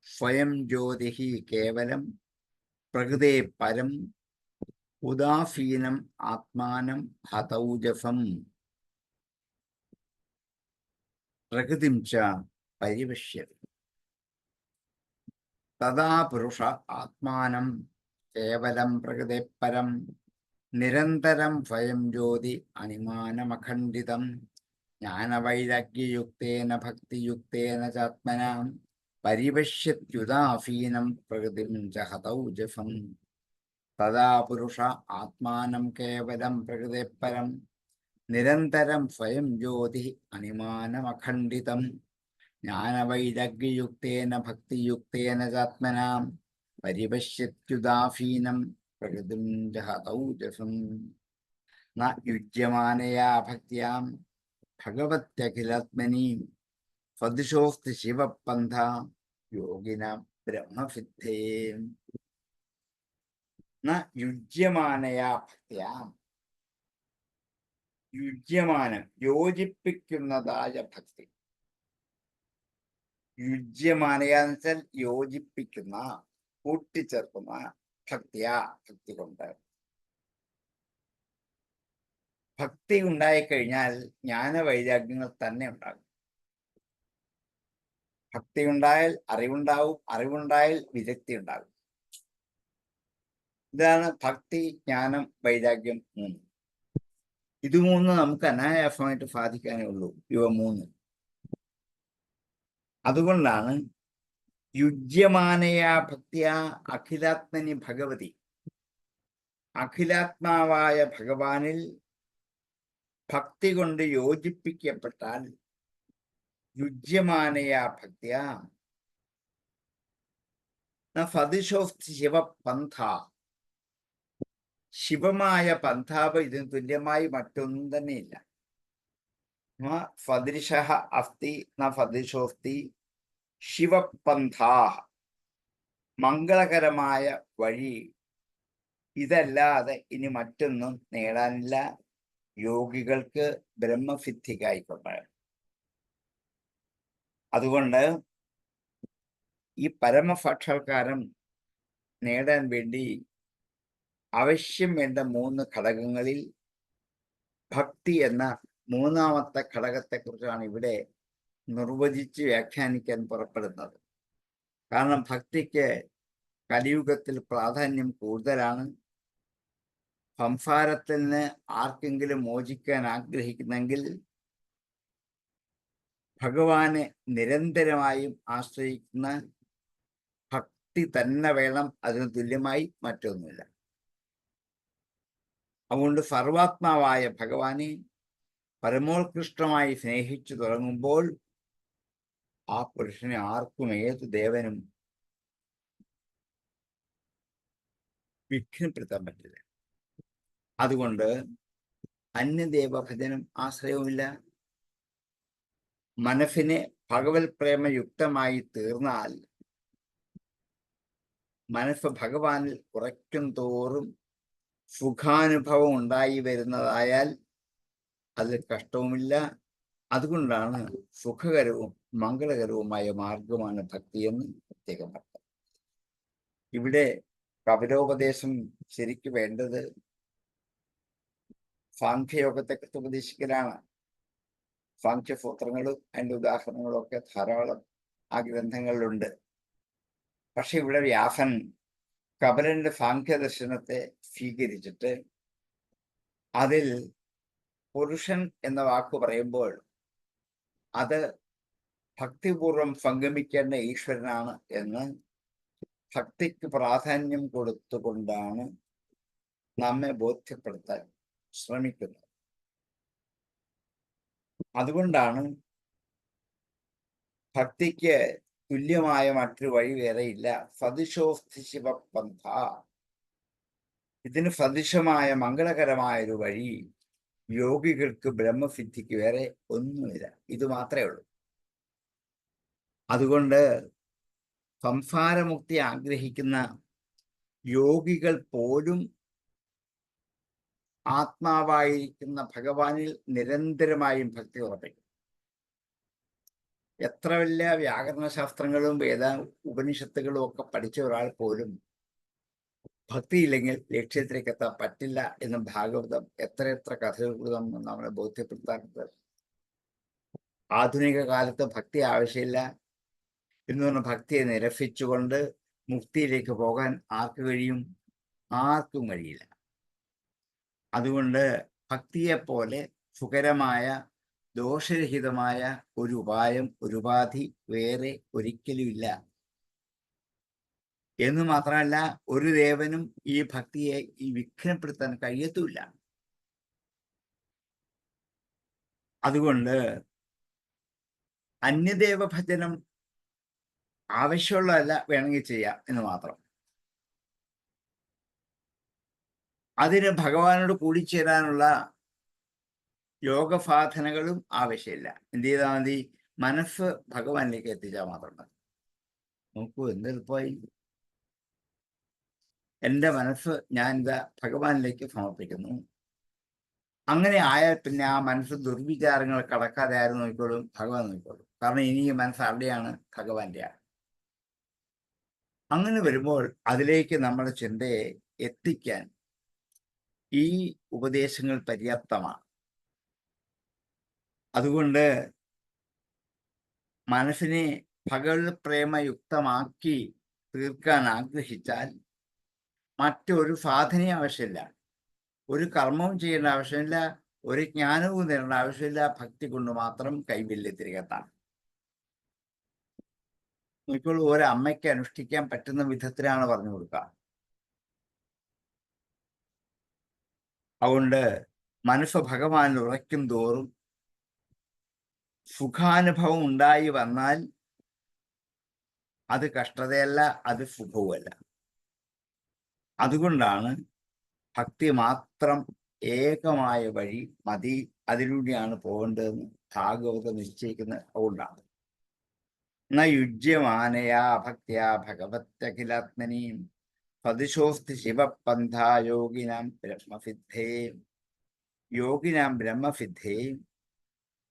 സ്വയം ജ്യോതി കേവലം പ്രകൃതേ പരം ഉദാസീനം ആത്മാനം ഹതൗജസം പ്രകൃതിം ച പരിപശ്യതി തഥാ പുരുഷ ആത്മാനം കേവലം പ്രകൃതേ പരം നിരന്തരം സ്വയം ജ്യോതി അണിമാനമഖണ്ഡിതം ജ്ഞാനവൈരാഗ്യയുക്തേന ഭക്തിയുക്തേന ചാത്മനാ പരിപശ്യത്യുദാസീനം പ്രകൃതിം ച ഹതൗജസം തഥാ പുരുഷ ആത്മാനം കേവലം പ്രകൃതേ പരം നിരന്തരം സ്വയം ജ്യോതി അണിമാനമഖണ്ഡിതം ജ്ഞാനവൈരാഗ്യയുക്തേന ഭക്തിയുക്തേന ചാത്മനാ പരിപശ്യത്യുദാസീനം പ്രകൃതിം ച ഹതൗജസം ന യുജ്യമാനയാ ഭക്ത്യാം ഭഗവത്യഖിലാത്മനി സദൃശോസ്തി ശിവപന്ഥ യോഗിന ബ്രഹ്മസിദ്ധേ ന യുജ്യമാനയാ ഭക്ത്യാം യുജ്യമാനം യോജിപ്പിക്കുന്നതായ ഭക്തി യുജ്യമാനയാന്ന് വെച്ചാൽ യോജിപ്പിക്കുന്ന കൂട്ടിച്ചേർക്കുന്ന ഭക്തി കൊണ്ട് ഭക്തി ഉണ്ടായിക്കഴിഞ്ഞാൽ ജ്ഞാനവൈരാഗ്യങ്ങൾ തന്നെ ഉണ്ടാകും. ഭക്തി ഉണ്ടായാൽ അറിവുണ്ടാവും, അറിവുണ്ടായാൽ വിരക്തി ഉണ്ടാകും. ഇതാണ് ഭക്തി, ജ്ഞാനം, വൈരാഗ്യം മൂന്ന്. ഇത് മൂന്ന് നമുക്ക് അനായാസമായിട്ട് സാധിക്കാനേ ഉള്ളൂ, ഇവ മൂന്ന്. അതുകൊണ്ടാണ് യുജ്യമാനയാ ഭക്തിയ അഖിലാത്മനി ഭഗവതി, അഖിലാത്മാവായ ഭഗവാനിൽ ഭക്തി കൊണ്ട് യോജിപ്പിക്കപ്പെട്ടാൽ യുജ്യമാനയാ ഭക്തിയ സദൃശോസ്തി ശിവപന്ഥ, ശിവമായ പന്ഥാവ് ഇതിന് തുല്യമായി മറ്റൊന്നും തന്നെയില്ല. സദൃശ അസ്തി ന സദൃശോസ്തി ശിവപന്ഥാ, മംഗളകരമായ വഴി ഇതല്ലാതെ ഇനി മറ്റൊന്നും നേടാനില്ല യോഗികൾക്ക് ബ്രഹ്മസിദ്ധിക്കായിക്കൊണ്ട്. അതുകൊണ്ട് ഈ പരമസാക്ഷാത്കാരം നേടാൻ വേണ്ടി ആവശ്യം വേണ്ട മൂന്ന് ഘടകങ്ങളിൽ ഭക്തി എന്ന മൂന്നാമത്തെ ഘടകത്തെക്കുറിച്ചാണ് ഇവിടെ നിർവചിച്ച് വ്യാഖ്യാനിക്കാൻ പുറപ്പെടുന്നത്. കാരണം ഭക്തിക്ക് കലിയുഗത്തിൽ പ്രാധാന്യം കൂടുതലാണ്. സംസാരത്തിൽ നിന്ന് ആർക്കെങ്കിലും മോചിക്കാൻ ആഗ്രഹിക്കുന്നെങ്കിൽ ഭഗവാനെ നിരന്തരമായും ആശ്രയിക്കുന്ന ഭക്തി തന്നെ വേണം, അതിന് തുല്യമായി മറ്റൊന്നുമില്ല. അതുകൊണ്ട് സർവാത്മാവായ ഭഗവാനെ പരമോത്കൃഷ്ടമായി സ്നേഹിച്ചു തുടങ്ങുമ്പോൾ ആ പുരുഷനെ ആർക്കും ഏത് ദേവനും വിഘ്നപ്പെടുത്താൻ പറ്റില്ല. അതുകൊണ്ട് അന്യദേവഭജനം ആശ്രയവുമില്ല. മനസ്സിനെ ഭഗവത് പ്രേമയുക്തമായി തീർന്നാൽ മനസ്സ് ഭഗവാനിൽ കുറയ്ക്കും തോറും സുഖാനുഭവം ഉണ്ടായി വരുന്നതായാൽ അതിൽ കഷ്ടവുമില്ല. അതുകൊണ്ടാണ് സുഖകരവും മംഗളകരവുമായ മാർഗമാണ് ഭക്തിയെന്ന് പ്രത്യേകം പറഞ്ഞത്. ഇവിടെ കപിലോപദേശം ശരിക്ക് വേണ്ടത് സാഖ്യയോഗത്തെക്കുറിച്ച് ഉപദേശിക്കലാണ്. സാഖ്യസൂത്രങ്ങളും അതിൻ്റെ ഉദാഹരണങ്ങളും ഒക്കെ ധാരാളം ആ ഗ്രന്ഥങ്ങളിലുണ്ട്. പക്ഷെ ഇവിടെ വ്യാസൻ കപിലന്റെ സാഖ്യദർശനത്തെ സ്വീകരിച്ചിട്ട് അതിൽ പുരുഷൻ എന്ന വാക്ക് പറയുമ്പോൾ അത് ഭക്തിപൂർവം സംഗമിക്കേണ്ട ഈശ്വരനാണ് എന്ന് ഭക്തിക്ക് പ്രാധാന്യം കൊടുത്തുകൊണ്ടാണ് നമ്മെ ബോധ്യപ്പെടുത്താൻ ശ്രമിക്കുന്നത്. അതുകൊണ്ടാണ് ഭക്തിക്ക് തുല്യമായ മറ്റൊരു വഴി വേറെയില്ല. സദൃശോസ്തി ശിവപന്ഥ, ഇതിന് സദൃശമായ മംഗളകരമായൊരു വഴി യോഗികൾക്ക് ബ്രഹ്മസിദ്ധിക്ക് വേറെ ഒന്നുമില്ല, ഇത് മാത്രമേ ഉള്ളൂ. അതുകൊണ്ട് സംസാരമുക്തി ആഗ്രഹിക്കുന്ന യോഗികൾ പോലും ആത്മാവായിരിക്കുന്ന ഭഗവാനിൽ നിരന്തരമായും ഭക്തി ഉറപ്പിക്കും. എത്ര വലിയ വ്യാകരണ ശാസ്ത്രങ്ങളും ഉപനിഷത്തുകളും ഒക്കെ പഠിച്ച ഒരാൾ പോലും ഭക്തിയില്ലെങ്കിൽ ലക്ഷ്യത്തിലേക്ക് എത്താൻ പറ്റില്ല എന്ന് ഭാഗവതം എത്രയെത്ര കഥകളും നമ്മളെ ബോധ്യപ്പെടുത്താറുണ്ട്. ആധുനിക കാലത്ത് ഭക്തി ആവശ്യമില്ല എന്ന് പറഞ്ഞ ഭക്തിയെ നിരസിച്ചുകൊണ്ട് മുക്തിയിലേക്ക് പോകാൻ ആർക്ക് കഴിയും? ആർക്കും കഴിയില്ല. അതുകൊണ്ട് ഭക്തിയെപ്പോലെ സുഖകരമായ ദോഷരഹിതമായ ഒരു ഉപായം, ഒരു ഉപാധി വേറെ ഒരിക്കലുമില്ല. എന്ന് മാത്രമല്ല, ഒരു ദേവനും ഈ ഭക്തിയെ വിഘ്നപ്പെടുത്താൻ കഴിയത്തുമില്ല. അതുകൊണ്ട് അന്യദേവ ഭജനം ആവശ്യമുള്ളതല്ല, വേണമെങ്കിൽ ചെയ്യാം എന്ന് മാത്രം. അതിന് ഭഗവാനോട് കൂടിച്ചേരാനുള്ള യോഗസാധനകളും ആവശ്യമില്ല. എന്ത് ചെയ്താൽ മതി? മനസ്സ് ഭഗവാനിലേക്ക് എത്തിച്ചാൽ മാത്രം മതി. നോക്കൂ, എന്തെളുപ്പമായി. എൻ്റെ മനസ്സ് ഞാൻ ഇതാ ഭഗവാനിലേക്ക് സമർപ്പിക്കുന്നു. അങ്ങനെ ആയാൽ പിന്നെ ആ മനസ്സ് ദുർവിചാരങ്ങൾ കടക്കാതെ ആരും നോക്കിക്കോളും? ഭഗവാൻ നോക്കിക്കോളും. കാരണം ഇനി ഈ മനസ്സ് ആരുടെയാണ്? ഭഗവാന്റെയാണ്. അങ്ങനെ വരുമ്പോൾ അതിലേക്ക് നമ്മുടെ ചിന്തയെ എത്തിക്കാൻ ഈ ഉപദേശങ്ങൾ പര്യാപ്തമാണ്. അതുകൊണ്ട് മനസ്സിനെ ഭഗവത് പ്രേമയുക്തമാക്കി തീർക്കാൻ ആഗ്രഹിച്ചാൽ മറ്റൊരു സാധനയും ആവശ്യമില്ല, ഒരു കർമ്മവും ചെയ്യേണ്ട ആവശ്യമില്ല, ഒരു ജ്ഞാനവും നേടേണ്ട ആവശ്യമില്ല. ഭക്തി കൊണ്ട് മാത്രം കൈവല്യത്തിരികത്താണ്. ഇപ്പോൾ ഒരമ്മയ്ക്ക് അനുഷ്ഠിക്കാൻ പറ്റുന്ന വിധത്തിലാണ് പറഞ്ഞു കൊടുക്കുക. അതുകൊണ്ട് മനസ്സ് ഭഗവാൻ ഉറയ്ക്കും തോറും സുഖാനുഭവം ഉണ്ടായി വന്നാൽ അത് കഷ്ടതയല്ല, അത് സുഖവുമല്ല. അതുകൊണ്ടാണ് ഭക്തി മാത്രം ഏകമായ വഴി മതി, അതിലൂടെയാണ് പോകേണ്ടതെന്ന് ഭാഗവതം നിശ്ചയിക്കുന്നത്. അതുകൊണ്ടാണ് ന യുജ്യമാനയാ ഭക്തിയാ ഭഗവത്യഖിലാത്മനീം സദിശോസ്തി ശിവപന്ഥാ യോഗിനാം ബ്രഹ്മസിദ്ധേ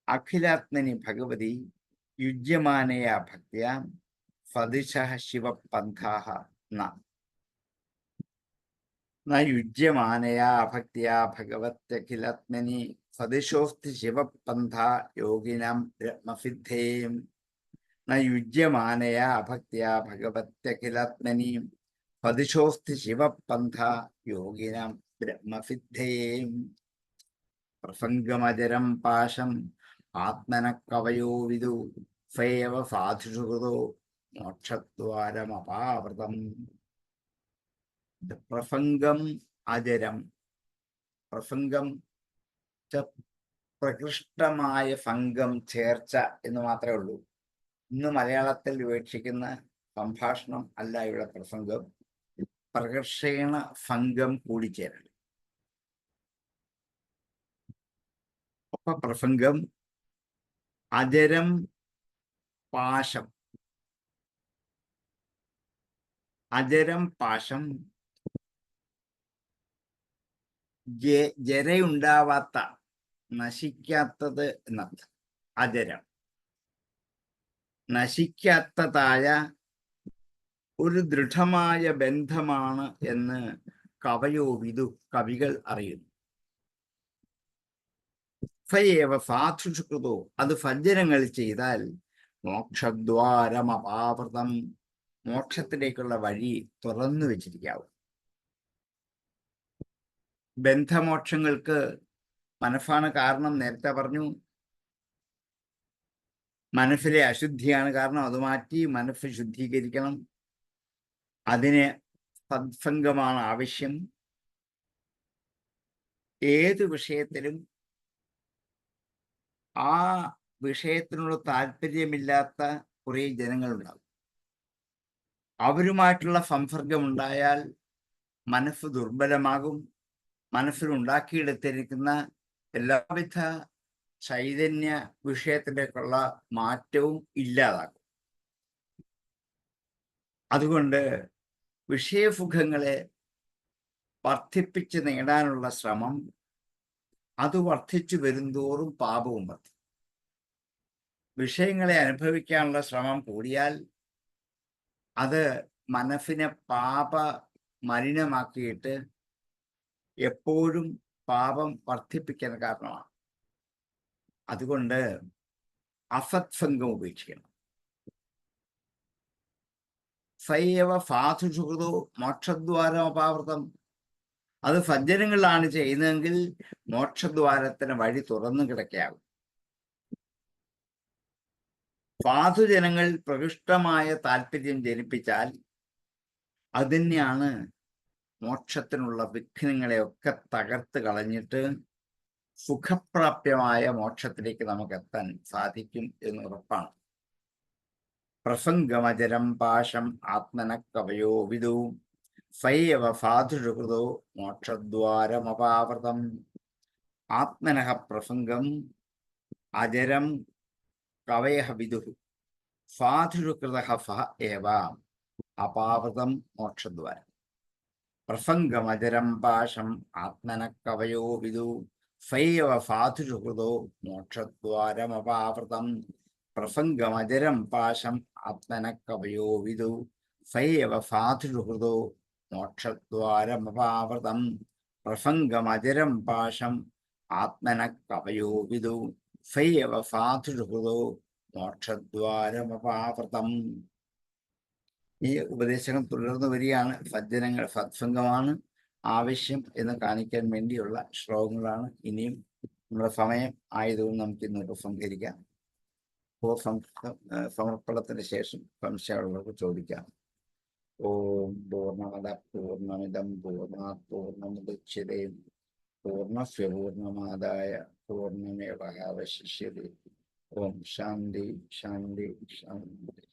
അഖിലാത്മനി ഭഗവതി യുജ്യമാനയാ ഭക്തിയാ സദിശഃ ശിവപന്ഥാഃ ന യുജ്യമാനയാ ഭക്തിയാ ഭഗവത്യഖിലാത്മനി സദിശോസ്തി ശിവപന്ഥാ യോഗിനാം ബ്രഹ്മസിദ്ധേ ന യുജ്യമാനയാ ഭക്തിയാ ഭഗവത്യഖിലാത്മനി സദിശോസ്തി ശിവപന്ഥാ യോഗിനാം ബ്രഹ്മസിദ്ധേ. പ്രസംഗമജരം പാശം ആത്മന കവയോ വിദു സേവ സാധുഷു കൃതോ മോക്ഷദ്വാരമപാവൃതം. പ്രസംഗം അജരം. പ്രസംഗം പ്രകൃഷ്ടമായ സംഘം, ചേർച്ച എന്ന് മാത്രമേ ഉള്ളൂ. ഇന്ന് മലയാളത്തിൽ വിവക്ഷിക്കുന്ന സംഭാഷണം അല്ല ഇവിടെ പ്രസംഗം. പ്രകർഷേണ സംഘം കൂടിച്ചേരൽ. അപ്പൊ പ്രസംഗം അജരം പാശം. അജരം പാശം ജരയുണ്ടാവാത്ത, നശിക്കാത്തത് എന്നർത്ഥം. അജരം നശിക്കാത്തതായ ഒരു ദൃഢമായ ബന്ധമാണ് എന്ന് കവയോ വിദു, കവികൾ അറിയുന്നു. ഫയേവ സാധുഷു കൃതോ, അത് സജ്ജനങ്ങൾ ചെയ്താൽ മോക്ഷദ്വാരമപാവൃതം, മോക്ഷത്തിലേക്കുള്ള വഴി തുറന്നു വെച്ചിരിക്കാവും. ബന്ധമോക്ഷങ്ങൾക്ക് മനസ്സാണ് കാരണം. നേരത്തെ പറഞ്ഞു, മനസ്സിലെ അശുദ്ധിയാണ് കാരണം. അത് മാറ്റി മനസ്സ് ശുദ്ധീകരിക്കണം. അതിന് സത്സംഗമാണ് ആവശ്യം. ഏത് വിഷയത്തിലും ആ വിഷയത്തിനുള്ള താല്പര്യമില്ലാത്ത കുറേ ജനങ്ങളുണ്ടാകും. അവരുമായിട്ടുള്ള സംസർഗമുണ്ടായാൽ മനസ്സ് ദുർബലമാകും. മനസ്സിലുണ്ടാക്കിയെടുത്തിരിക്കുന്ന എല്ലാവിധ ചൈതന്യ വിഷയത്തിലേക്കുള്ള മാറ്റവും ഇല്ലാതാക്കും. അതുകൊണ്ട് വിഷയസുഖങ്ങളെ വർദ്ധിപ്പിച്ച് നേടാനുള്ള ശ്രമം, അത് വർദ്ധിച്ചു വരുന്തോറും പാപവും വർദ്ധിക്കും. വിഷയങ്ങളെ അനുഭവിക്കാനുള്ള ശ്രമം കൂടിയാൽ അത് മനസ്സിനെ പാപ മലിനമാക്കിയിട്ട് എപ്പോഴും പാപം വർദ്ധിപ്പിക്കാൻ കാരണമാണ്. അതുകൊണ്ട് അസത്സംഗം ഉപേക്ഷിക്കണം. സൈവ സാധുസുഹൃതോ മോക്ഷദ്വാരം അപാവൃതം. അത് സജ്ജനങ്ങളിലാണ് ചെയ്യുന്നതെങ്കിൽ മോക്ഷദ്വാരത്തിന് വഴി തുറന്നു കിടക്കാവും. സാധുജനങ്ങൾ പ്രകൃഷ്ടമായ താല്പര്യം ജനിപ്പിച്ചാൽ അത് തന്നെയാണ് മോക്ഷത്തിനുള്ള വിഘ്നങ്ങളെയൊക്കെ തകർത്ത് കളഞ്ഞിട്ട് സുഖപ്രാപ്യമായ മോക്ഷത്തിലേക്ക് നമുക്ക് എത്താൻ സാധിക്കും എന്ന് ഉറപ്പാണ്. പ്രസംഗമചരം പാശം ആത്മന കവയോ വിദു സൈവ സാധുഷുകൃതോ മോക്ഷദ്വാരമപാവൃതം. ആത്മനഃ പ്രസംഗം അജരം കവയഃ വിദുഃ സാധുഷുകൃതഃ സഹ ഏവ അപാവൃതം മോക്ഷദ്വാരം. പ്രസംഗമജരം പാശം ആത്മന കവയോ വിദു സൈവ സാധുഷുകൃതോ മോക്ഷദ്വാരമപാവൃതം. പ്രസംഗമജരം പാശം ആത്മന കവയോ വിദു സൈവ സാധുഷുകൃതോ മോക്ഷദ്വാരമപാവൃതം. പ്രസംഗമജരം പാശം ആത്മന കവയോ വിദു സൈവ സാധുഷുകൃതോ മോക്ഷദ്വാരമപാവൃതം. ഈ ഉപദേശങ്ങൾ തുടർന്നു വരികയാണ്. സജ്ജനങ്ങൾ സത്സംഗമാണ് ആവശ്യം എന്ന് കാണിക്കാൻ വേണ്ടിയുള്ള ശ്ലോകങ്ങളാണ്. ഇനിയും നമ്മുടെ സമയം ആയതുകൊണ്ട് നമുക്ക് ഇന്ന് ഉപസംഹരിക്കാം. സമർപ്പണത്തിന് ശേഷം സംശയമുള്ളവർക്ക് ചോദിക്കാം. ഓം പൂർണ്ണമദ പൂർണ്ണമിദം പൂർണ്ണാത് പൂർണ്ണമുദച്യതേ പൂർണ്ണസ്യ പൂർണ്ണമാദായ പൂർണ്ണമേവാവശിഷ്യതേ. ഓം ശാന്തി ശാന്തി ശാന്തി.